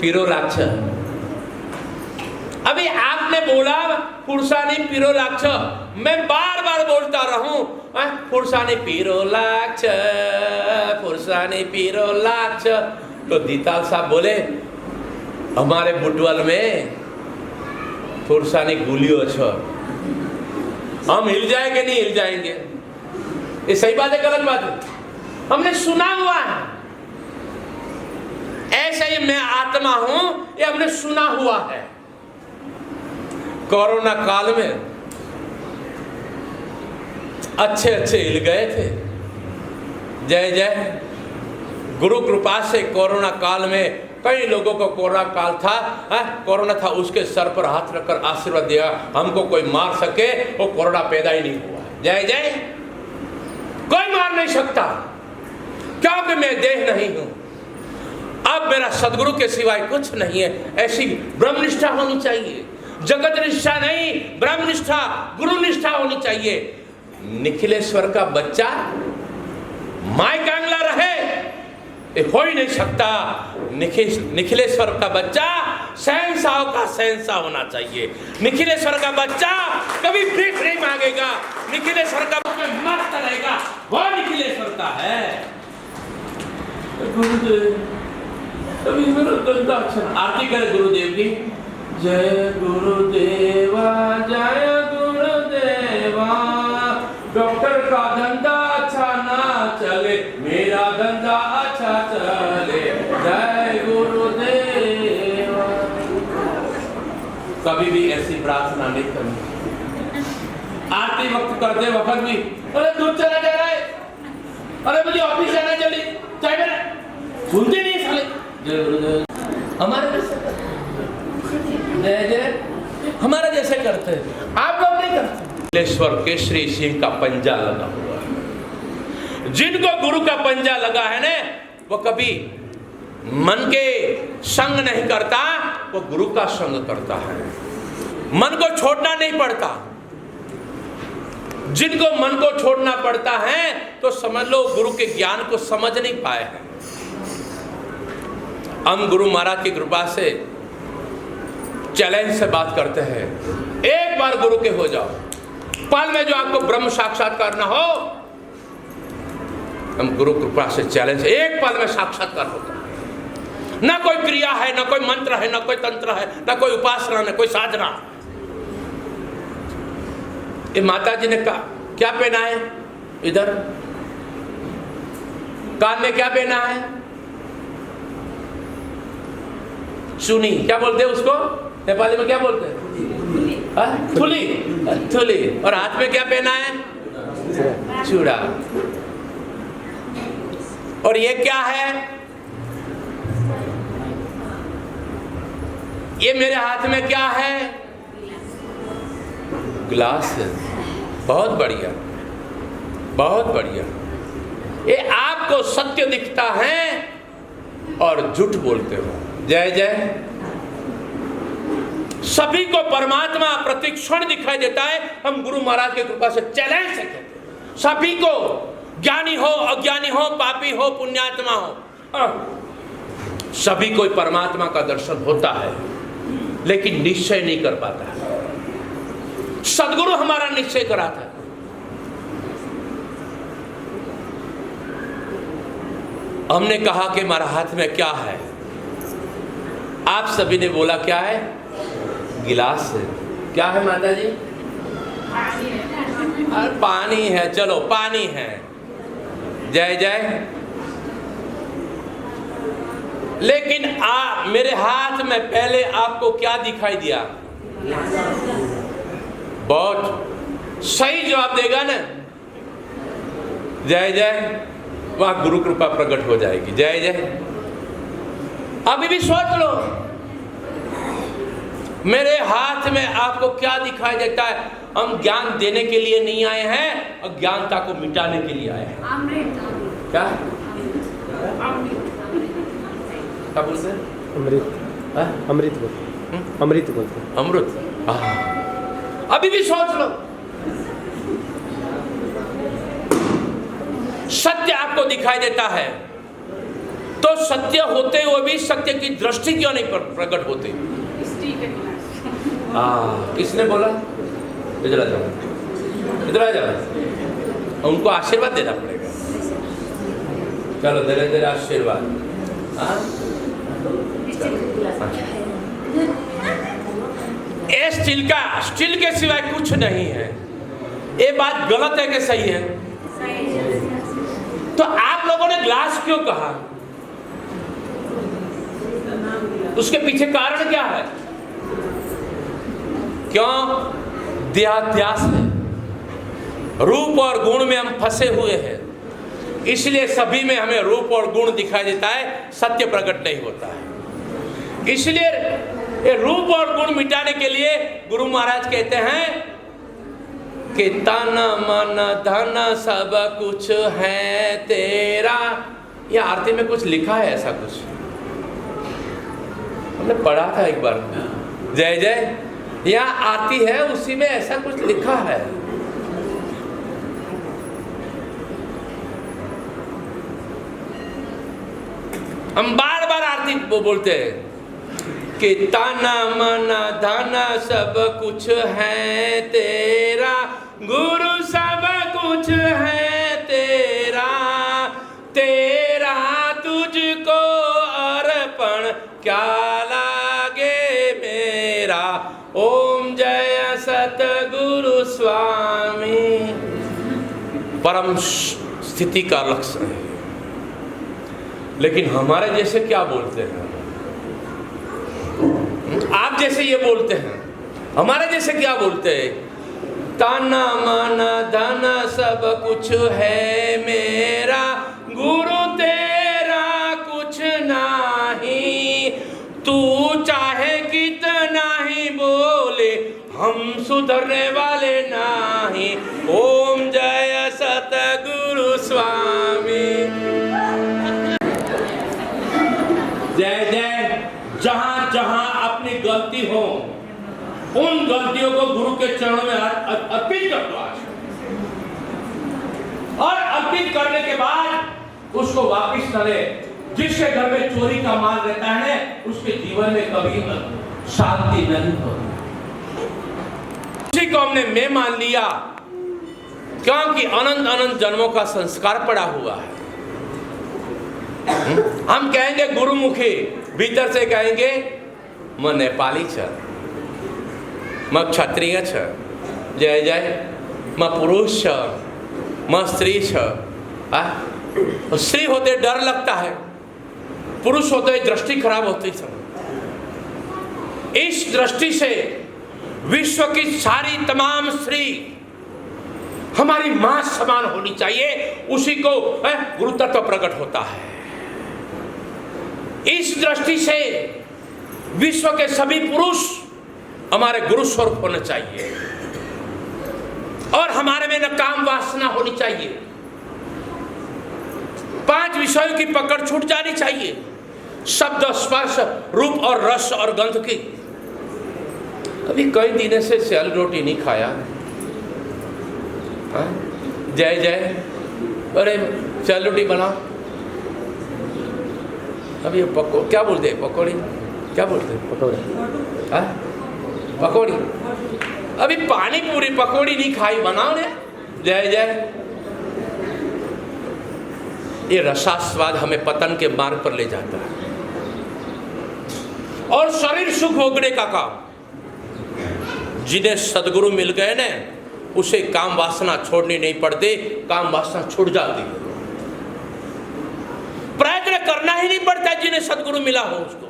पीरो लागছে। अभी आपने बोला फुरसानी पीरो लागছে, मैं बार बार बोलता रहूं फुरसानी पीरो लागছে, फुरसानी पीरो लागছে, तो दीताल साहब बोले हमारे बुटवल में फुरसानी गुलियो छ। हम हिल जाएंगे नहीं हिल जाएंगे? ये सही बात है गलत बात है? हमने सुना हुआ है। ऐसा ही मैं आत्मा हूं, ये हमने सुना हुआ है। कोरोना काल में अच्छे अच्छे हिल गए थे। जय जय। गुरु कृपा से कोरोना काल में कई लोगों को कोरोना काल था, कोरोना था, उसके सर पर हाथ रखकर आशीर्वाद दिया, हमको कोई मार सके वो कोरोना पैदा ही नहीं हुआ। जय जय। कोई मार नहीं सकता, क्योंकि मैं देह नहीं हूं। अब मेरा सदगुरु के सिवाय कुछ नहीं है। ऐसी ब्रह्मनिष्ठा होनी चाहिए, जगत निष्ठा नहीं, ब्रह्मनिष्ठा, गुरु निष्ठा होनी चाहिए। निखिलेश्वर का बच्चा माई कांगला रहे ये हो ही नहीं सकता। निखिलेश्वर का बच्चा शहंशाह का शहंशाह होना चाहिए। निखिलेश्वर का बच्चा कभी भीख नहीं मांगेगा। निखिलेश्वर का बच्चा मस्त रहेगा, वो निखिलेश्वर का है। गुरुदेव अभी मेरा गंदा अक्षर आरती करे गुरुदेव की। जय गुरुदेवा, जय गुरुदेवा, डॉक्टर का धंधा अच्छा ना चले, मेरा धंधा अच्छा चले। जय गुरुदेवा। कभी भी ऐसी प्रार्थना नहीं करनी। आरती वक्त करते वक्त भी अरे दूध चला जा रहा है, अरे मुझे ऑफिस जाना है जल्दी, चाय मेरा सुनते नहीं साले। जय गुरुदेव। हमारे जय जय हमारा जैसे करते हैं, आप लोग नहीं करते। ईश्वर केसरी सिंह का पंजा लगा हुआ है। जिनको गुरु का पंजा लगा है ना, वो कभी मन के संग नहीं करता, वो गुरु का संग करता है। मन को छोड़ना नहीं पड़ता। जिनको मन को छोड़ना पड़ता है तो समझ लो गुरु के ज्ञान को समझ नहीं पाए हैं। हम गुरु महाराज की कृपा से चैलेंज से बात करते हैं, एक बार गुरु के हो जाओ, पल में जो आपको ब्रह्म साक्षात्कार ना हो, हम गुरु कृपा से चैलेंज, एक पल में साक्षात्कार होता है। ना कोई क्रिया है, ना कोई मंत्र है, ना कोई तंत्र है, ना कोई उपासना, ना कोई साधना। ये माता जी ने क्या पहना है? इधर कान में क्या पहना है? सुनी, क्या बोलते हैं उसको नेपाली में, क्या बोलते हैं? थुली। थुली। और हाथ में क्या पहना है? चूड़ा। और ये क्या है? ये मेरे हाथ में क्या है? ग्लास है। बहुत बढ़िया, बहुत बढ़िया। ये आपको सत्य दिखता है और झूठ बोलते हो। जय जय। सभी को परमात्मा प्रतिक्षण दिखाई देता है। हम गुरु महाराज की कृपा से चैलेंज से कहते हैं, सभी को, ज्ञानी हो, अज्ञानी हो, पापी हो, पुण्यात्मा हो, सभी को परमात्मा का दर्शन होता है, लेकिन निश्चय नहीं कर पाता है। सदगुरु हमारा निश्चय कराता है। हमने कहा कि हमारा हाथ में क्या है? आप सभी ने बोला क्या है? गिलास है। क्या है माता जी? अरे पानी है। चलो पानी है। जय जय। लेकिन मेरे हाथ में पहले आपको क्या दिखाई दिया? बहुत सही जवाब देगा ना? जय जय। वहां गुरु कृपा प्रकट हो जाएगी। जय जय। अभी भी सोच लो, मेरे हाथ में आपको क्या दिखाई देता है? हम ज्ञान देने के लिए नहीं आए हैं, अज्ञानता को मिटाने के लिए आए हैं। क्या क्या बोलते हैं? अमृत। अमृत बोलते। अमृत बोलते। अमृत। अभी भी सोच लो, सत्य आपको दिखाई देता है, तो सत्य होते हुए भी सत्य की दृष्टि क्यों नहीं प्रकट होती? किसने बोला? इधर आ जाओ, इधर आ जाओ। उनको आशीर्वाद देना पड़ेगा। चलो धीरे धीरे आशीर्वाद। स्टील के सिवाय कुछ नहीं है। ये बात गलत है कि सही है? तो आप लोगों ने ग्लास क्यों कहा? उसके पीछे कारण क्या है? क्यों? देहाध्यास है, रूप और गुण में हम फंसे हुए हैं, इसलिए सभी में हमें रूप और गुण दिखाई देता है, सत्य प्रकट नहीं होता है। इसलिए ये रूप और गुण मिटाने के लिए गुरु महाराज कहते हैं कि तन मन धन सब कुछ है तेरा। ये आरती में कुछ लिखा है ऐसा कुछ, हमने पढ़ा था एक बार। जय जय। यहाँ आरती है, उसी में ऐसा कुछ लिखा है। हम बार बार आरती बोलते हैं कि तन मन धन सब कुछ है तेरा, गुरु सब कुछ है तेरा, तेरा तुझको अर्पण क्या लागे मेरा। ओम जय सतगुरु स्वामी। परम स्थिति का लक्ष्य है। लेकिन हमारे जैसे क्या बोलते हैं? आप जैसे ये बोलते हैं, हमारे जैसे क्या बोलते हैं? तन मन धन सब कुछ है मेरा, गुरु तेरा कुछ नहीं, तू चाहे कितना ही सुधरने वाले नाही। ओम जय सतगुरु स्वामी। जय जय। जहां जहां अपनी गलती हो उन गलतियों को गुरु के चरणों में अर्पित कर दो आज। और अर्पित करने के बाद उसको वापिस करें। जिसके घर में चोरी का माल रहता है उसके जीवन में कभी शांति नहीं होती। उसी को हमने मैं मान लिया क्योंकि अनंत अनंत जन्मों का संस्कार पड़ा हुआ है। हम कहेंगे गुरुमुखी, भीतर से कहेंगे मैं नेपाली छ, मैं क्षत्रिय छ, जय जय, मैं पुरुष छ, मैं स्त्री छ। स्त्री होते डर लगता है, पुरुष होते दृष्टि खराब होती है। इस दृष्टि से विश्व की सारी तमाम स्त्री हमारी मां समान होनी चाहिए, उसी को गुरु तत्व प्रकट होता है। इस दृष्टि से विश्व के सभी पुरुष हमारे गुरु स्वरूप होने चाहिए और हमारे में न काम वासना होनी चाहिए। 5 विषयों की पकड़ छूट जानी चाहिए, शब्द, स्पर्श, रूप और रस और गंध की। अभी कई दिनों से सेल रोटी नहीं खाया। जय जय, अरे सेल रोटी बना। अभी क्या बोलते हैं, पकौड़ी, क्या बोलते हैं, पकौड़े, पकौड़ी। अभी पानी पूरी पकौड़ी नहीं खाई, बनाओ ने। जय जय। ये रसास्वाद हमें पतन के मार्ग पर ले जाता है और शरीर सुख भोगने का काम। जिन्हें सदगुरु मिल गए ना, उसे काम वासना छोड़नी नहीं पड़ती, काम वासना छूट जाती। प्रयत्न करना ही नहीं पड़ता जिन्हें सदगुरु मिला हो उसको।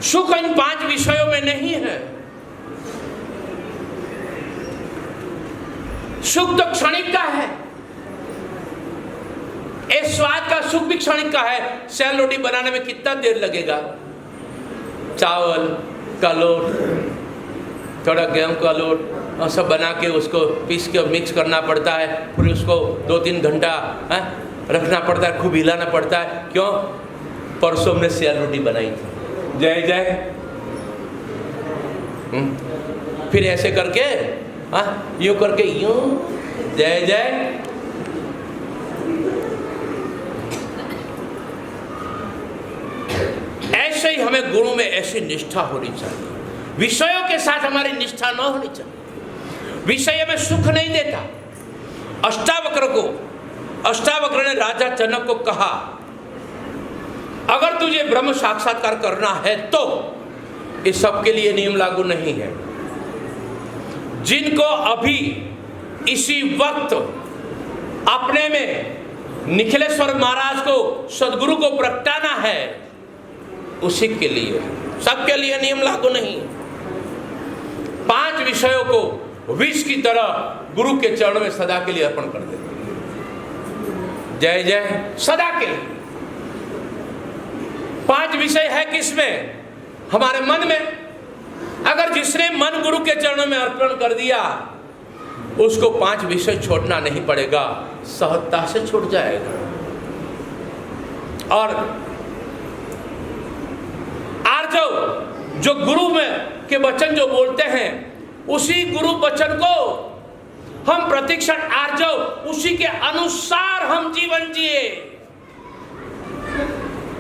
सुख इन 5 विषयों में नहीं है। सुख तो क्षणिक का है, इस स्वाद का सुख भी क्षणिक का है। सेल रोटी बनाने में कितना देर लगेगा? चावल का लोट, थोड़ा गेहूं का लोट और सब बना के उसको पीस के मिक्स करना पड़ता है, फिर उसको 2-3 घंटा रखना पड़ता है, खूब हिलाना पड़ता है। क्यों? परसों हमने सेल रोटी बनाई थी। जय जय। फिर ऐसे करके यूं करके यूं, जय जय। ऐसे ही हमें गुरु में ऐसी निष्ठा होनी चाहिए। विषयों के साथ हमारी निष्ठा न होनी चाहिए। विषय में सुख नहीं देता। अष्टावक्र ने राजा जनक को कहा, अगर तुझे ब्रह्म साक्षात्कार करना है तो इस सब के लिए नियम लागू नहीं है। जिनको अभी इसी वक्त अपने में निखिलेश्वर महाराज को, सदगुरु को प्रगटाना है, उसी के लिए, सबके लिए नियम लागू नहीं। 5 विषयों को विष की तरह गुरु के चरणों में सदा के लिए अर्पण कर देते। जय जय। सदा के लिए 5 विषय है किसमें? हमारे मन में। अगर जिसने मन गुरु के चरणों में अर्पण कर दिया, उसको 5 विषय छोड़ना नहीं पड़ेगा, सहजता से छूट जाएगा। और आर्जव जो गुरु में के वचन जो बोलते हैं, उसी गुरु वचन को हम प्रतिक्षण आर्जव, उसी के अनुसार हम जीवन जिए।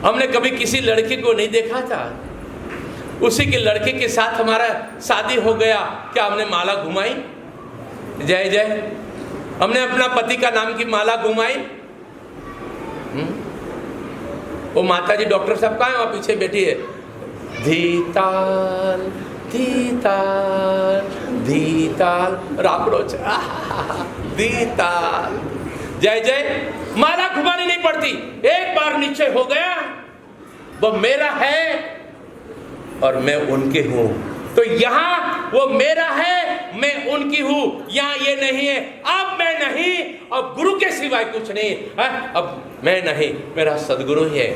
हमने कभी किसी लड़की को नहीं देखा था, उसी के लड़के के साथ हमारा शादी हो गया, क्या हमने माला घुमाई? जय जय। हमने अपना पति का नाम की माला घुमाई। वो माता जी डॉक्टर साहब कहाँ है? वहाँ पीछे बैठी है। धीताल धीताल धीताल रापड़ो धीताल। जय जय। माला घुमानी नहीं पड़ती, एक बार निश्चय हो गया वो मेरा है और मैं उनके हूं। तो यहाँ वो मेरा है, मैं उनकी हूं। यहाँ ये नहीं है अब मैं नहीं, अब गुरु के सिवाय कुछ नहीं है। अब मैं नहीं, मेरा सदगुरु ही है।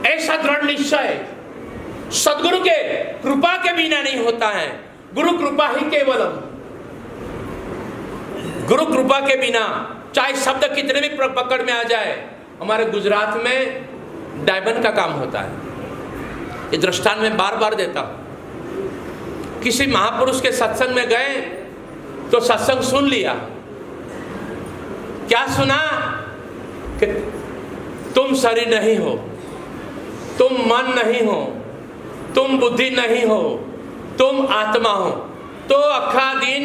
ऐसा दृढ़ निश्चय सदगुरु के कृपा के बिना नहीं होता है। गुरु कृपा ही केवलम। गुरु कृपा के बिना चाहे शब्द कितने भी पकड़ में आ जाए। हमारे गुजरात में डायमंड का काम होता है। ये दृष्टांत में बार बार देता हूं। किसी महापुरुष के सत्संग में गए तो सत्संग सुन लिया। क्या सुना कि तुम शरीर नहीं हो, तुम मन नहीं हो, तुम बुद्धि नहीं हो, तुम आत्मा हो। तो अखा दिन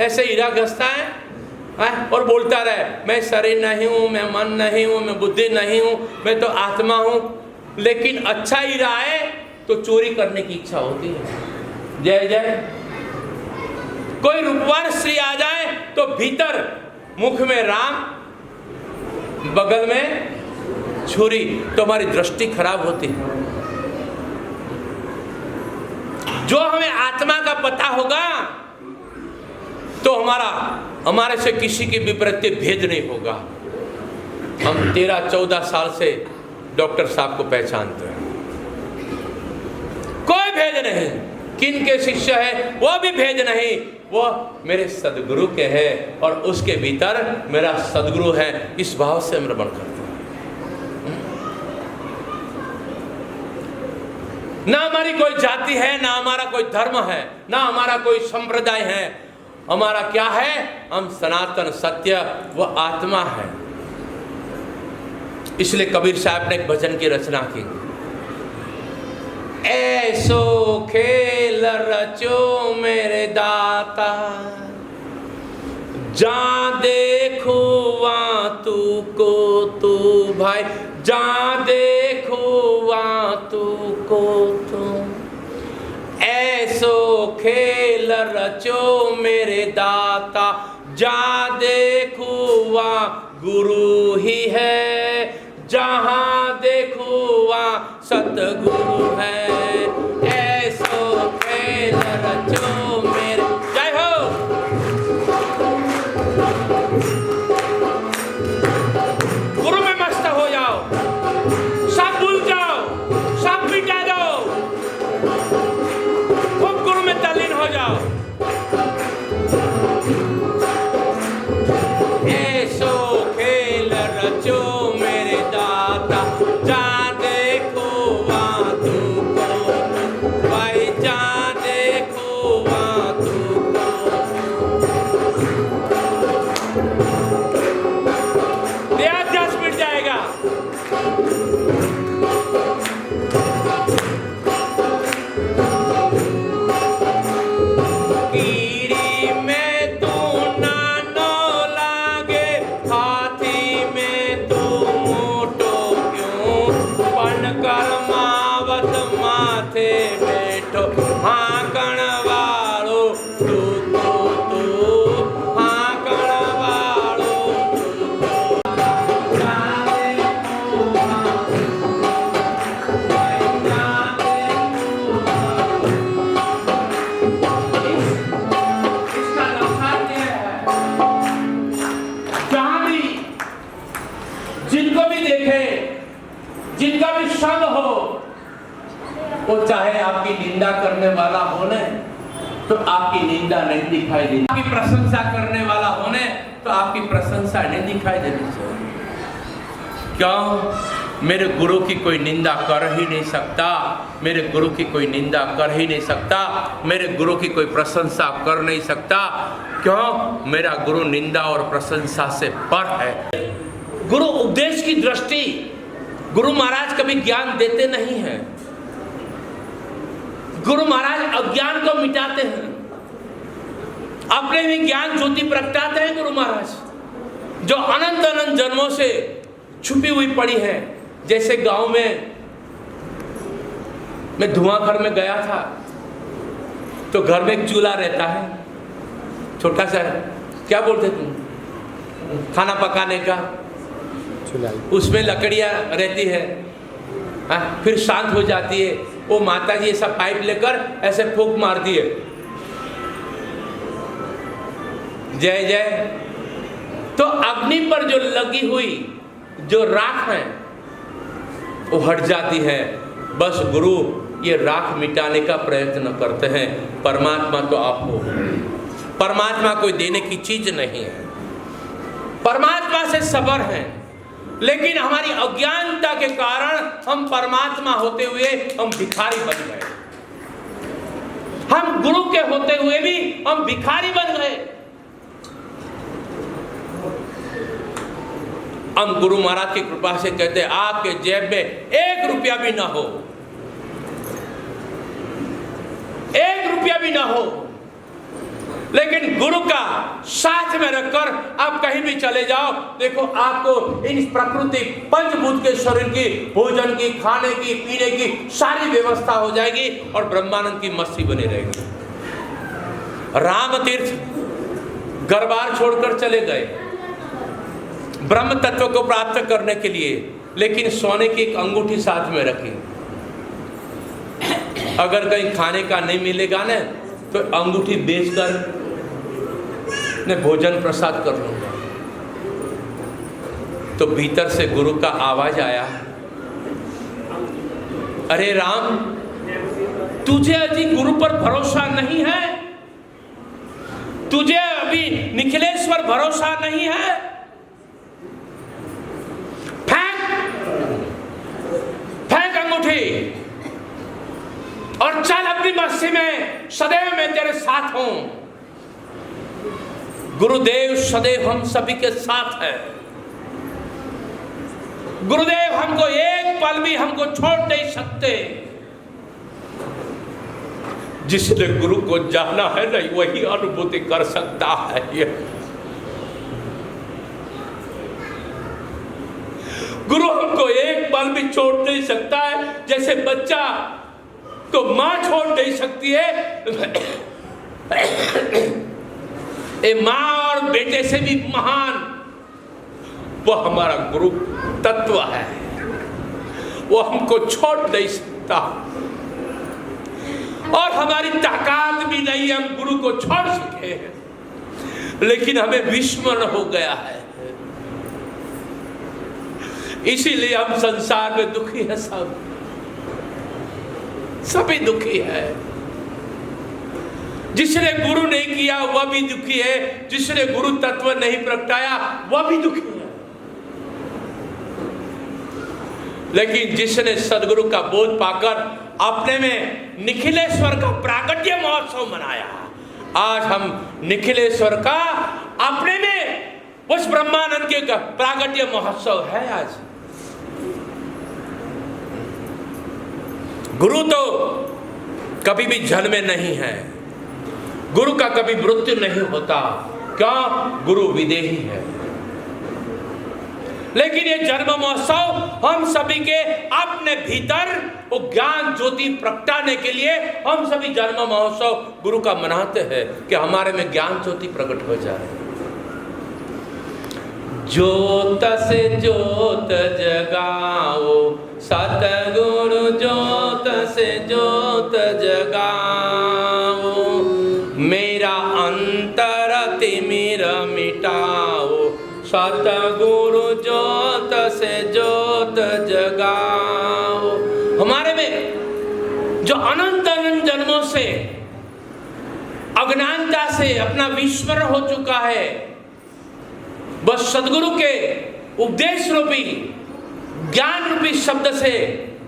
ऐसे हीरा घसता है और बोलता रहे, मैं शरीर नहीं हूं, मैं मन नहीं हूं, मैं बुद्धि नहीं हूं, मैं तो आत्मा हूं। लेकिन अच्छा हीरा है तो चोरी करने की इच्छा होती है। जय जय। कोई रूपवान स्त्री आ जाए तो भीतर मुख में राम, बगल में छुरी, तो हमारी दृष्टि खराब होती है। जो हमें आत्मा का पता होगा तो हमारे से किसी की विपरीत भेद नहीं होगा। हम 13-14 साल से डॉक्टर साहब को पहचानते हैं। कोई भेद नहीं। किन के शिष्य है वो भी भेद नहीं। वो मेरे सदगुरु के है और उसके भीतर मेरा सदगुरु है। इस भाव से हम रमण करते हैं। ना हमारी कोई जाति है, ना हमारा कोई धर्म है, ना हमारा कोई संप्रदाय है। हमारा क्या है? हम सनातन सत्य वो आत्मा है। इसलिए कबीर साहब ने एक भजन की रचना की। ऐसो खेल रचो मेरे दाता, जहाँ देखो वहाँ तू को तू भाई, जहाँ देखो वहाँ तू को तू। ऐसो खेल रचो मेरे दाता, जहाँ देखो वहाँ गुरु ही है, जहाँ देखो वहाँ सतगुरु है। ऐसो खेल रचो मेरे, जय हो। गुरु में मस्त हो जाओ, सब भूल जाओ, सब मिटा दो, खूब गुरु में तल्लीन हो जाओ। ऐसो खेल रचो मेरे दाता, जहाँ देखो वहाँ तू को भाई, जहाँ देखो वहाँ तू को। देहाध्यास मिट जाएगा। कीड़ी में तू नानो लागे, हाथी में तू मोटो क्यों, पनकर मावत माथे बैठो, हाकण वालो तू को तू, हाकण वालो तू को। जाने को इसका लक्षण ये है, जहाँ भी जिनको भी देखे, जिनका भी संग हो, वो चाहे आपकी निंदा करने वाला होने तो आपकी निंदा नहीं दिखाई देनी, आपकी प्रशंसा करने वाला होने तो आपकी प्रशंसा नहीं दिखाई देनी चाहिए। क्यों? मेरे गुरु की कोई निंदा कर ही नहीं सकता, मेरे गुरु की कोई निंदा कर ही नहीं सकता, मेरे गुरु की कोई प्रशंसा कर नहीं सकता। क्यों? मेरा गुरु निंदा और प्रशंसा से पर है। गुरु उपदेश की दृष्टि, गुरु महाराज कभी ज्ञान देते नहीं हैं। गुरु महाराज अज्ञान को मिटाते हैं, अपने भी ज्ञान ज्योति प्रगटाते हैं। गुरु महाराज जो अनंत अनंत जन्मों से छुपी हुई पड़ी है। जैसे गांव में मैं धुआंखर में गया था तो घर में एक चूल्हा रहता है, छोटा सा, क्या बोलते तुम, खाना पकाने का, उसमें लकड़ियां रहती है। फिर शांत हो जाती है। वो माता जी ऐसा पाइप लेकर ऐसे फूंक मार दिए, जय जय, तो अग्नि पर जो लगी हुई जो राख है वो हट जाती है। बस गुरु ये राख मिटाने का प्रयत्न करते हैं। परमात्मा तो आप हो, परमात्मा कोई देने की चीज नहीं है, परमात्मा से सबर है, लेकिन हमारी अज्ञानता के कारण हम परमात्मा होते हुए हम भिखारी बन गए, हम गुरु के होते हुए भी हम भिखारी बन गए। हम गुरु महाराज की कृपा से कहते हैं आपके जेब में 1 रुपया भी ना हो, 1 रुपया भी ना हो, लेकिन गुरु का साथ में रखकर आप कहीं भी चले जाओ, देखो आपको इन प्रकृति पंचभूत के शरीर की, भोजन की, खाने की, पीने की सारी व्यवस्था हो जाएगी और ब्रह्मानंद की मस्ती बनी रहेगी। राम तीर्थ घर बार छोड़कर चले गए ब्रह्म तत्व को प्राप्त करने के लिए, लेकिन सोने की एक अंगूठी साथ में रखी। अगर कहीं खाने का नहीं मिलेगा ना तो अंगूठी बेचकर मैं भोजन प्रसाद कर लूंगा। तो भीतर से गुरु का आवाज आया, अरे राम, तुझे अभी गुरु पर भरोसा नहीं है, तुझे अभी निखिलेश्वर भरोसा नहीं है, फेंक अंगूठी और चल अपनी मस्ती में, सदैव मैं तेरे साथ हूं। गुरुदेव सदैव हम सभी के साथ है। गुरुदेव हमको एक पल भी हमको छोड़ नहीं सकते। जिसने गुरु को जाना है नहीं वही अनुभूति कर सकता है। गुरु हमको एक पल भी छोड़ नहीं सकता है, जैसे बच्चा को मां छोड़ नहीं सकती है। ए मां और बेटे से भी महान वो हमारा गुरु तत्व है, वो हमको छोड़ नहीं सकता और हमारी ताकत भी नहीं है हम गुरु को छोड़ सके, लेकिन हमें विस्मरण हो गया है। इसीलिए हम संसार में दुखी है, सभी दुखी है। जिसने गुरु नहीं किया वह भी दुखी है, जिसने गुरु तत्व नहीं प्रगटाया वह भी दुखी है। लेकिन जिसने सदगुरु का बोध पाकर अपने में निखिलेश्वर का प्राकट्य महोत्सव मनाया, आज हम निखिलेश्वर का अपने में उस ब्रह्मानंद के प्राकट्य महोत्सव है। आज गुरु तो कभी भी जन्मे नहीं है, गुरु का कभी मृत्यु नहीं होता, क्यों? गुरु विदेही है। लेकिन ये जन्म महोत्सव हम सभी के अपने भीतर वो ज्ञान ज्योति प्रगटाने के लिए हम सभी जन्म महोत्सव गुरु का मनाते हैं कि हमारे में ज्ञान ज्योति प्रकट हो जाए। ज्योत से ज्योत जगाओ सतगुरु, ज्योत से ज्योत जगाओ, मेरा अंतर तिमिर मिटाओ, सतगुरु ज्योत से ज्योत जगाओ। हमारे में जो अनंत अनंत जन्मों से अज्ञानता से अपना विस्मरण हो चुका है, बस सदगुरु के उपदेश रूपी ज्ञान रूपी शब्द से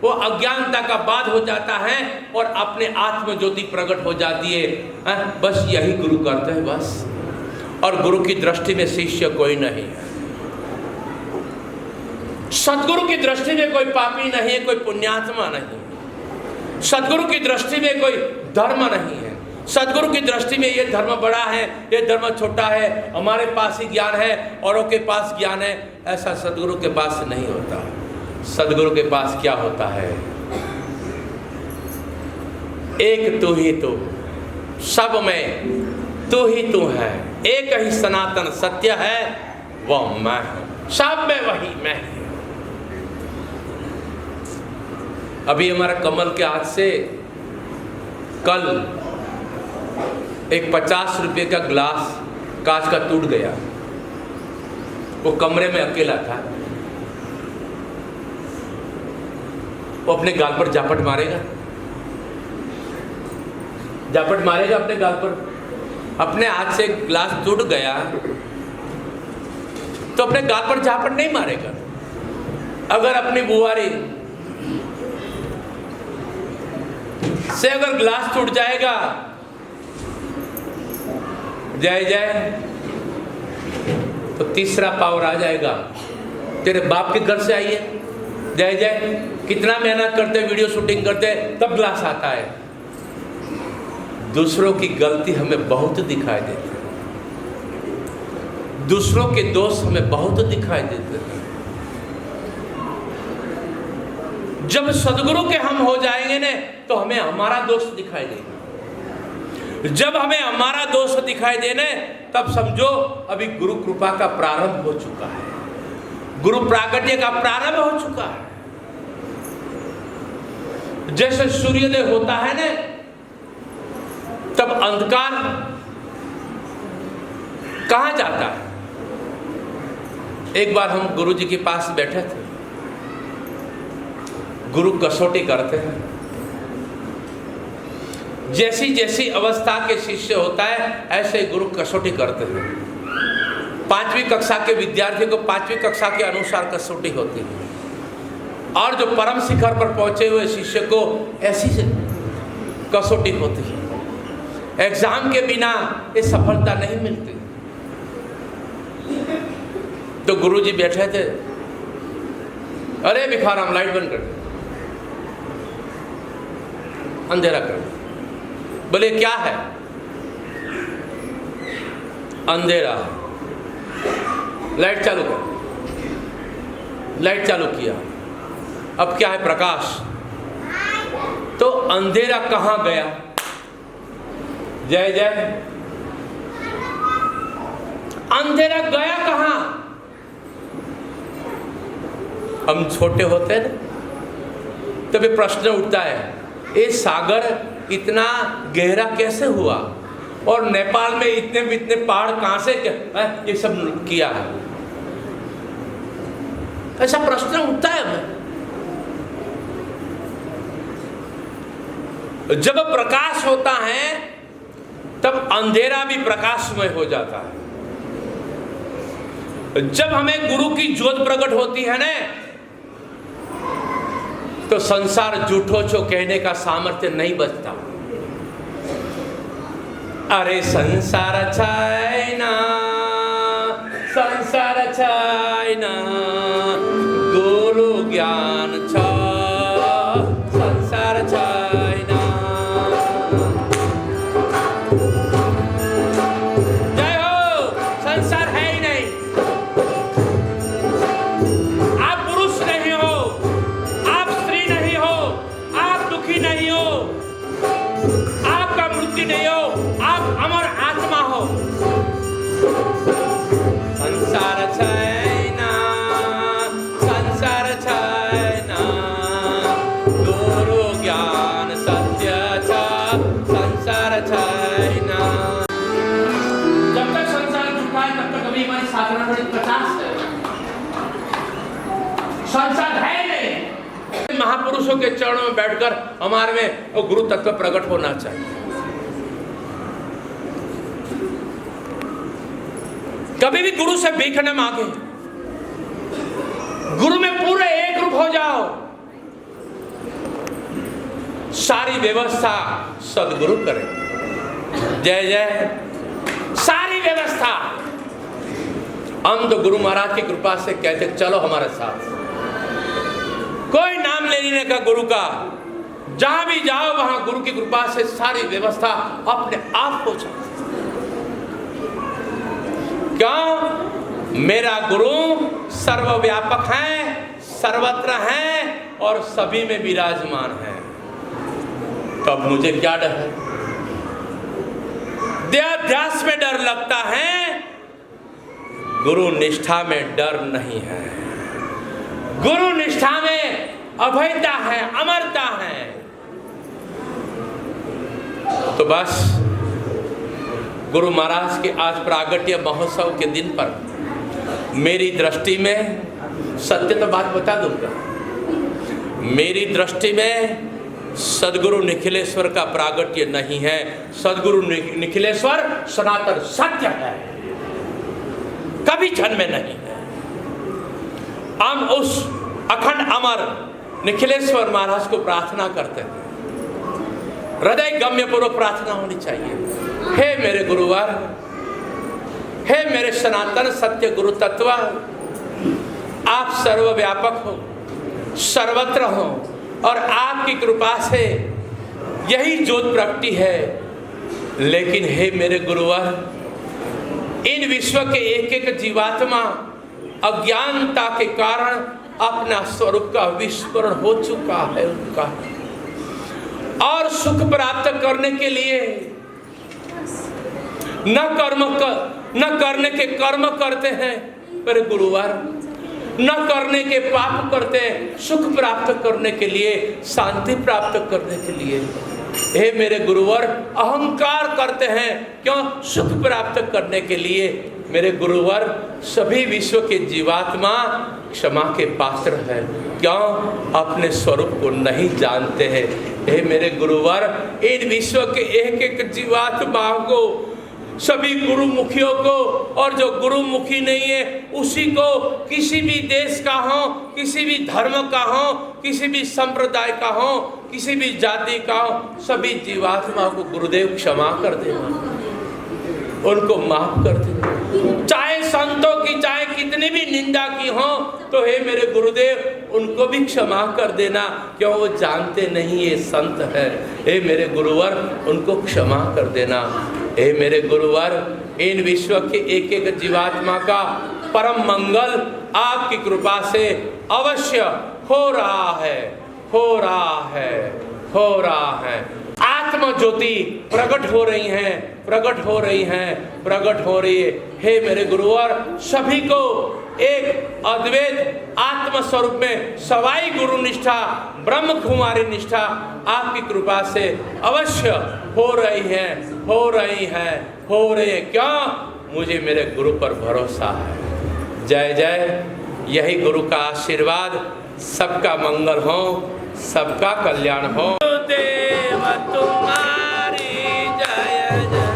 वो अज्ञानता का बाध हो जाता है और अपने आत्म ज्योति प्रकट हो जाती है। बस यही गुरु करते हैं बस। और गुरु की दृष्टि में शिष्य कोई नहीं है, सदगुरु की दृष्टि में कोई पापी नहीं है, कोई पुण्यात्मा नहीं, सदगुरु की दृष्टि में कोई धर्म नहीं है, सदगुरु की दृष्टि में ये धर्म बड़ा है, ये धर्म छोटा है, हमारे पास ही ज्ञान है, औरों के पास ज्ञान है, ऐसा सदगुरु के पास नहीं होता। सदगुरु के पास क्या होता है? एक तू ही तू, सब में तू ही तू है, एक ही सनातन सत्य है, वह मैं हूं, सब में वही मैं। अभी हमारा कमल के हाथ से कल एक 50 रुपये का ग्लास कांच का टूट गया, वो कमरे में अकेला था, वो अपने गाल पर झापट मारेगा? झापट मारेगा अपने गाल पर? अपने हाथ से ग्लास टूट गया तो अपने गाल पर झापट नहीं मारेगा। अगर अपनी बुआरी से अगर ग्लास टूट जाएगा, जय जय, तो तीसरा पावर आ जाएगा। तेरे बाप के घर से आई है, जय जय, कितना मेहनत करते, वीडियो शूटिंग करते, तब ग्लास आता है। दूसरों की गलती हमें बहुत दिखाई देती है, दूसरों के दोष हमें बहुत दिखाई देते हैं। जब सदगुरु के हम हो जाएंगे ने तो हमें हमारा दोष दिखाई देगा। जब हमें हमारा दोष दिखाई देने तब समझो अभी गुरु कृपा का प्रारंभ हो चुका है, गुरु प्रागट्य का प्रारंभ हो चुका है। जैसे सूर्योदय होता है ना, तब अंधकार कहां जाता है। एक बार हम गुरु जी के पास बैठे थे, गुरु कसौटी करते हैं। जैसी जैसी अवस्था के शिष्य होता है ऐसे गुरु कसौटी करते हैं। 5वीं कक्षा के विद्यार्थी को 5वीं कक्षा के अनुसार कसौटी होती है, और जो परम शिखर पर पहुंचे हुए शिष्य को ऐसी कसौटी होती है। एग्जाम के बिना ये सफलता नहीं मिलती। तो गुरु जी बैठे थे, अरे भिखाराम लाइट बंद कर दे, अंधेरा कर दे। बोले क्या है? अंधेरा। लाइट चालू कर। लाइट चालू किया, अब क्या है? प्रकाश। तो अंधेरा कहां गया? जय जय, अंधेरा गया कहां? हम छोटे होते हैं ना, तब ये प्रश्न उठता है, ये सागर इतना गहरा कैसे हुआ, और नेपाल में इतने पहाड़ कहां से ये सब किया है? ऐसा प्रश्न उठता है हमें। जब प्रकाश होता है तब अंधेरा भी प्रकाशमय हो जाता है। जब हमें गुरु की ज्योत प्रकट होती है ना, तो संसार झूठो छो कहने का सामर्थ्य नहीं बचता। अरे संसार छायना, संसार छायना, गुरु ज्ञान छ, संसार छायना। जय हो, संसार है ही नहीं। आप पुरुष नहीं हो, आप स्त्री नहीं हो, आप दुखी नहीं हो, आपका मृत्यु नहीं हो, आप अमर आत्मा हो। संसार छायना, संसार छायना, गुरु ज्ञान सत्य छ, संसार छायना। जब तक संसार झूठा है तब तक अभी हमारी साधना थोड़ी 50 है। संसार है नहीं। महापुरुषों के चरणों में बैठकर हमारे में वो गुरु तत्व प्रकट होना चाहिए। कभी भी गुरु से भीख न मांगे, गुरु में पूरे एक रूप हो जाओ। सारी व्यवस्था सदगुरु करे। जय जय। सारी व्यवस्था हम तो गुरु महाराज की कृपा से कहते चलो हमारे साथ। कोई नाम ले लेने का गुरु का, जहां भी जाओ वहां गुरु की कृपा से सारी व्यवस्था अपने आप हो जाती। क्यों? मेरा गुरु सर्वव्यापक है, सर्वत्र है और सभी में विराजमान है। तब मुझे क्या डर है? देहाध्यास में डर लगता है, गुरु निष्ठा में डर नहीं है। गुरु निष्ठा में अभयता है, अमरता है। तो बस गुरु महाराज के आज प्रागट्य महोत्सव के दिन पर मेरी दृष्टि में, सत्य तो बात बता दूंगा, मेरी दृष्टि में सदगुरु निखिलेश्वर का प्रागट्य नहीं है। सदगुरु निखिलेश्वर सनातन सत्य है, कभी जन्मे नहीं है। हम उस अखंड अमर निखिलेश्वर महाराज को प्रार्थना करते हैं, हृदय गम्य पूर्वक प्रार्थना होनी चाहिए। हे मेरे गुरुवर, हे मेरे सनातन सत्य गुरु तत्व, आप सर्वव्यापक हो, सर्वत्र हो, और आपकी कृपा से यही ज्योत प्रगटी है। लेकिन हे मेरे गुरुवर, इन विश्व के एक एक जीवात्मा अज्ञानता के कारण अपना स्वरूप का विस्मरण हो चुका है उनका, और सुख प्राप्त करने के लिए न करने के कर्म करते हैं मेरे गुरुवर, न करने के पाप करते हैं सुख प्राप्त करने के लिए, शांति प्राप्त करने के लिए। हे मेरे गुरुवर, अहंकार करते हैं क्यों? सुख प्राप्त करने के लिए। मेरे गुरुवर, सभी विश्व के जीवात्मा क्षमा के पात्र हैं, क्यों? अपने स्वरूप को नहीं जानते हैं। हे मेरे गुरुवर, इन विश्व के एक एक जीवात्मा को, सभी गुरुमुखियों को, और जो गुरुमुखी नहीं है उसी को, किसी भी देश का हो, किसी भी धर्म का हो, किसी भी संप्रदाय का हो, किसी भी जाति का हो, सभी जीवात्मा को गुरुदेव क्षमा कर देना, उनको माफ कर देना। चाहे संतों की चाहे कितनी भी निंदा की हो, तो हे मेरे गुरुदेव उनको भी क्षमा कर देना, क्यों? वो जानते नहीं ये संत है। हे मेरे गुरुवर, उनको क्षमा कर देना। हे मेरे गुरुवर, इन विश्व के एक एक जीवात्मा का परम मंगल आपकी कृपा से अवश्य हो रहा है, हो रहा है, हो रहा है। आत्म ज्योति प्रकट हो रही हैं, प्रकट हो रही हैं, प्रकट हो रही है। हे मेरे गुरुवर, सभी को एक अद्वैत आत्म स्वरूप में सवाई गुरु निष्ठा, ब्रह्म कुमारी निष्ठा आपकी कृपा से अवश्य हो रही है, हो रही है, हो रही है। क्या? मुझे मेरे गुरु पर भरोसा है। जय जय। यही गुरु का आशीर्वाद, सबका मंगल हो, सबका कल्याण हो। देव तुम्हारी जय जय,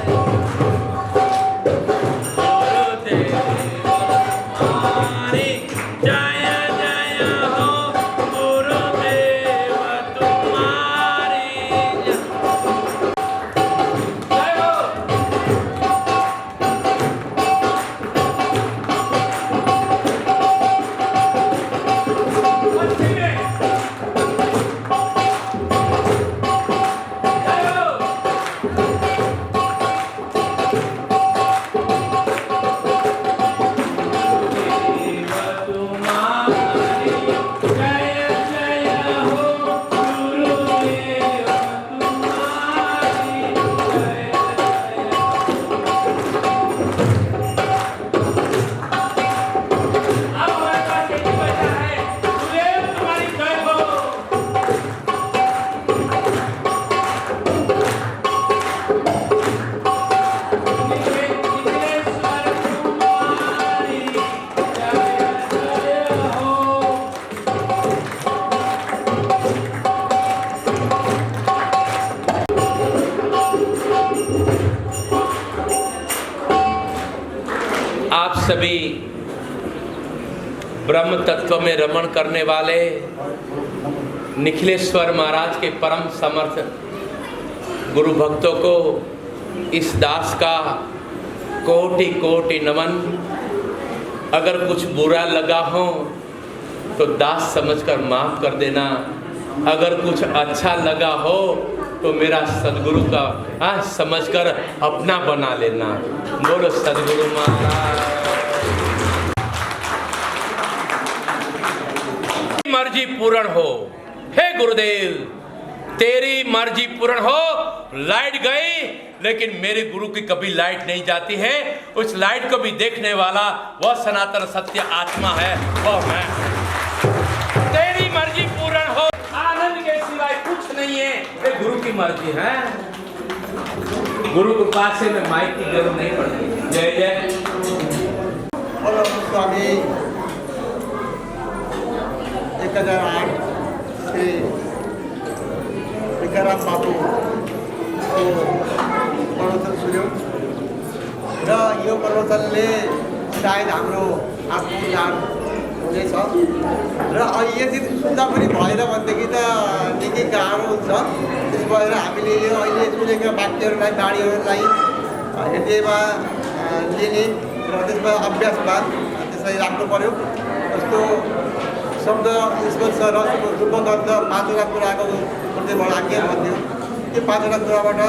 सभी ब्रह्म तत्व में रमण करने वाले निखिलेश्वर महाराज के परम समर्थ गुरु भक्तों को इस दास का कोटि कोटि नमन। अगर कुछ बुरा लगा हो तो दास समझकर माफ कर देना, अगर कुछ अच्छा लगा हो तो मेरा सदगुरु का समझकर अपना बना लेना। बोलो सदगुरु महाराज। मर्जी पूर्ण हो। हे गुरुदेव, तेरी मर्जी पूर्ण हो। लाइट गई लेकिन मेरे गुरु की कभी लाइट नहीं जाती है। उस लाइट को भी देखने वाला वह सनातन सत्य आत्मा है, वह मैं। तेरी मर्जी पूर्ण हो। आनंद के सिवाय कुछ नहीं है, ये गुरु की मर्जी है। गुरु के पास से मैं माइक की जरूरत नहीं पड़ती। जय जय। स्वामी 1008 से टिकाराम बाबुको प्रवचन सुन्यौँ र यो प्रवचनले सायद हाम्रो आत्मोज्ञान हुनेछ र यदि सुन्दा पनि भएन भनेदेखि त निकै गाह्रो हुन्छ। त्यस भएर हामीले यो अहिले सुनेका वाक्यहरूलाई बाणीहरूलाई हृदयमा लिने र त्यसमा अभ्यासमा त्यसलाई राख्नु पर्यो। जस्तो शब्द स्पर्श रस रूपगन्ध पाँचवटा कुराको हृदयबाट आज्ञा भन्थ्यो। त्यो पाँचवटा कुराबाट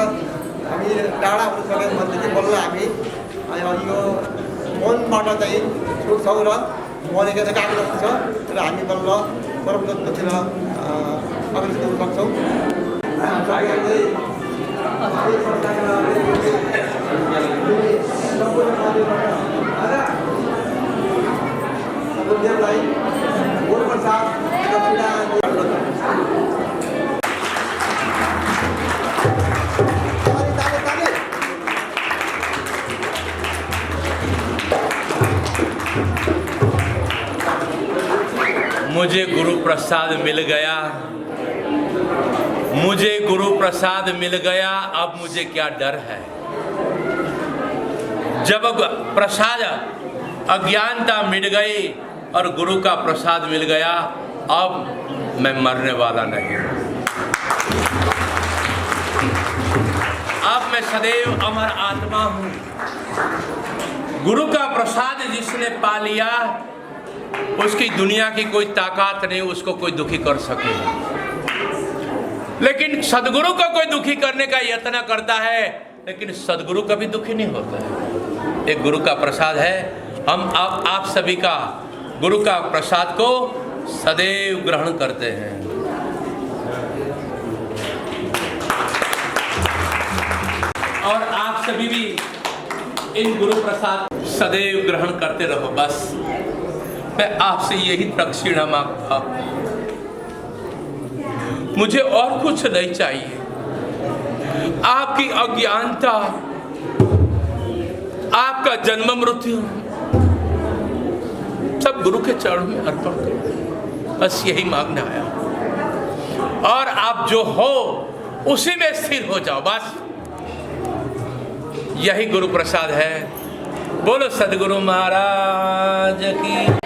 हामी टाढा हुन सक्यौँ भनेदेखि बल्ल हामी यो मनबाट चाहिँ छुट्छौँ र मरेको चाहिँ काग्लो हुन्छ र हामी बल्ल परमतत्त्वतिर अग्रसर हुन सक्छौँ। मुझे गुरु प्रसाद मिल गया, मुझे गुरु प्रसाद मिल गया, अब मुझे क्या डर है। जब प्रसाद अज्ञानता मिट गई और गुरु का प्रसाद मिल गया, अब मैं मरने वाला नहीं हूँ। अब मैं सदैव अमर आत्मा हूँ। गुरु का प्रसाद जिसने पा लिया उसकी दुनिया की कोई ताकत नहीं उसको कोई दुखी कर सके। लेकिन सदगुरु को कोई दुखी करने का यत्न करता है, लेकिन सदगुरु कभी दुखी नहीं होता है। एक गुरु का प्रसाद है। हम आप सभी का गुरु का प्रसाद को सदैव ग्रहण करते हैं। और आप सभी भी इन गुरु प्रसाद सदैव ग्रहण करते रहो। बस मैं आपसे यही दक्षिणा मांगता, मुझे और कुछ नहीं चाहिए। आपकी अज्ञानता, आपका जन्म मृत्यु सब गुरु के चरणों में अर्पण करो। बस यही मांगना आया। और आप जो हो उसी में स्थिर हो जाओ। बस यही गुरु प्रसाद है। बोलो सदगुरु महाराज की।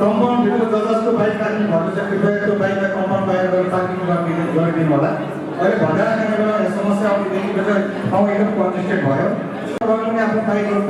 कम्पाउन्डभित्र जसको बाइक राख्नु भएको छ कृपया त्यो बाइकलाई कम्पाउन्ड बाहिर गएर पार्किङ गरिदिनु होला। अहिले भण्डारा समस्या आउँदैदेखि ठाउँ एकदम कन्जेस्टेड भयो। पनि आफ्नो बाइकहरू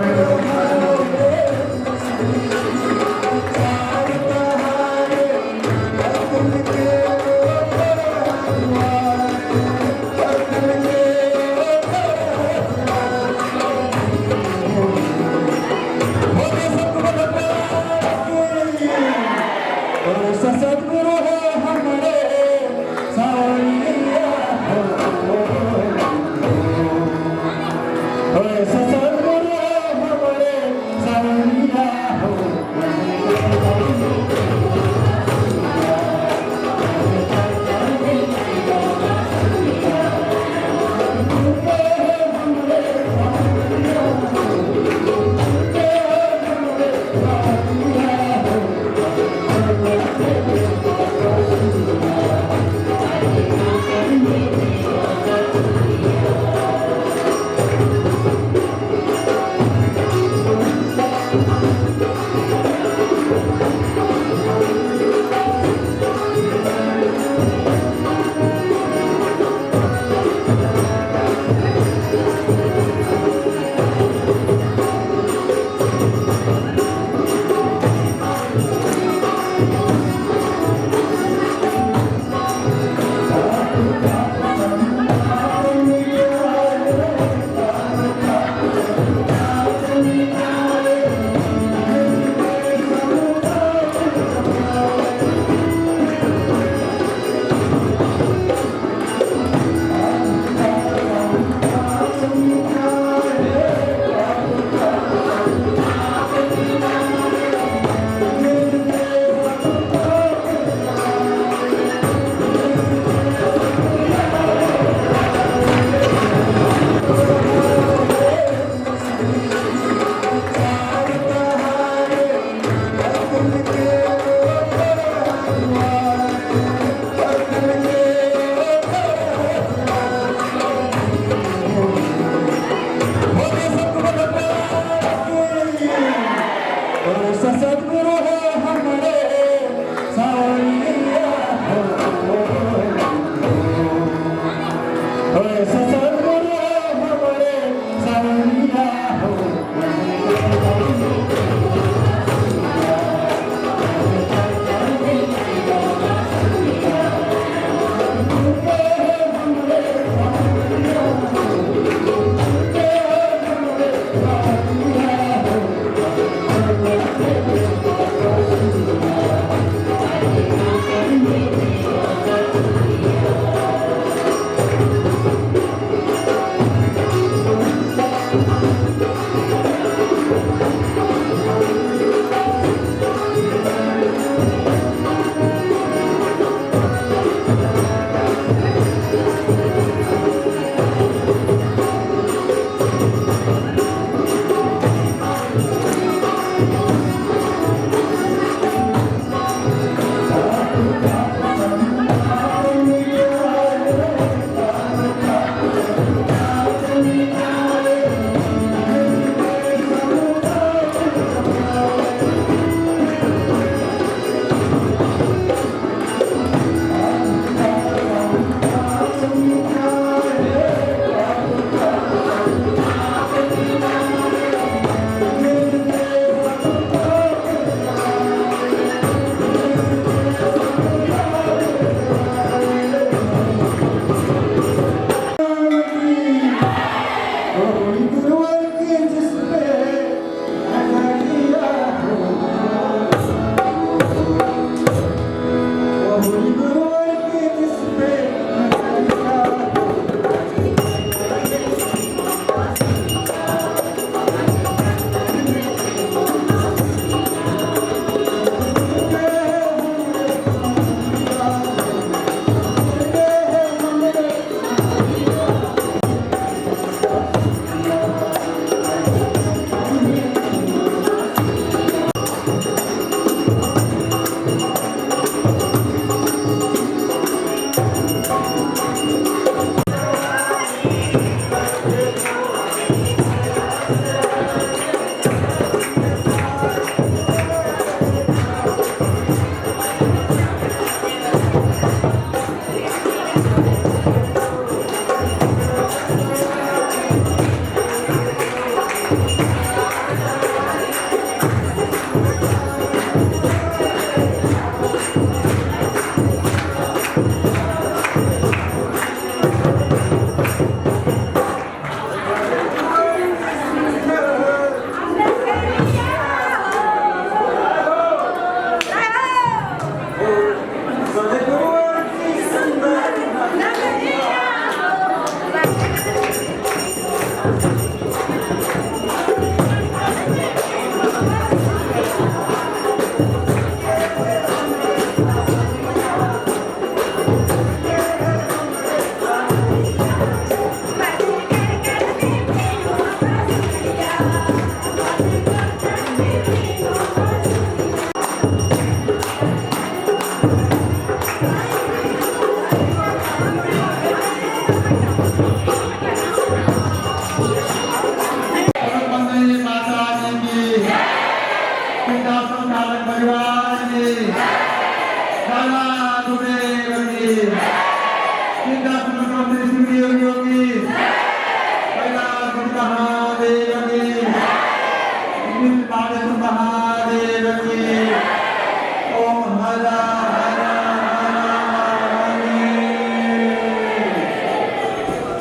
सिद्धार्थ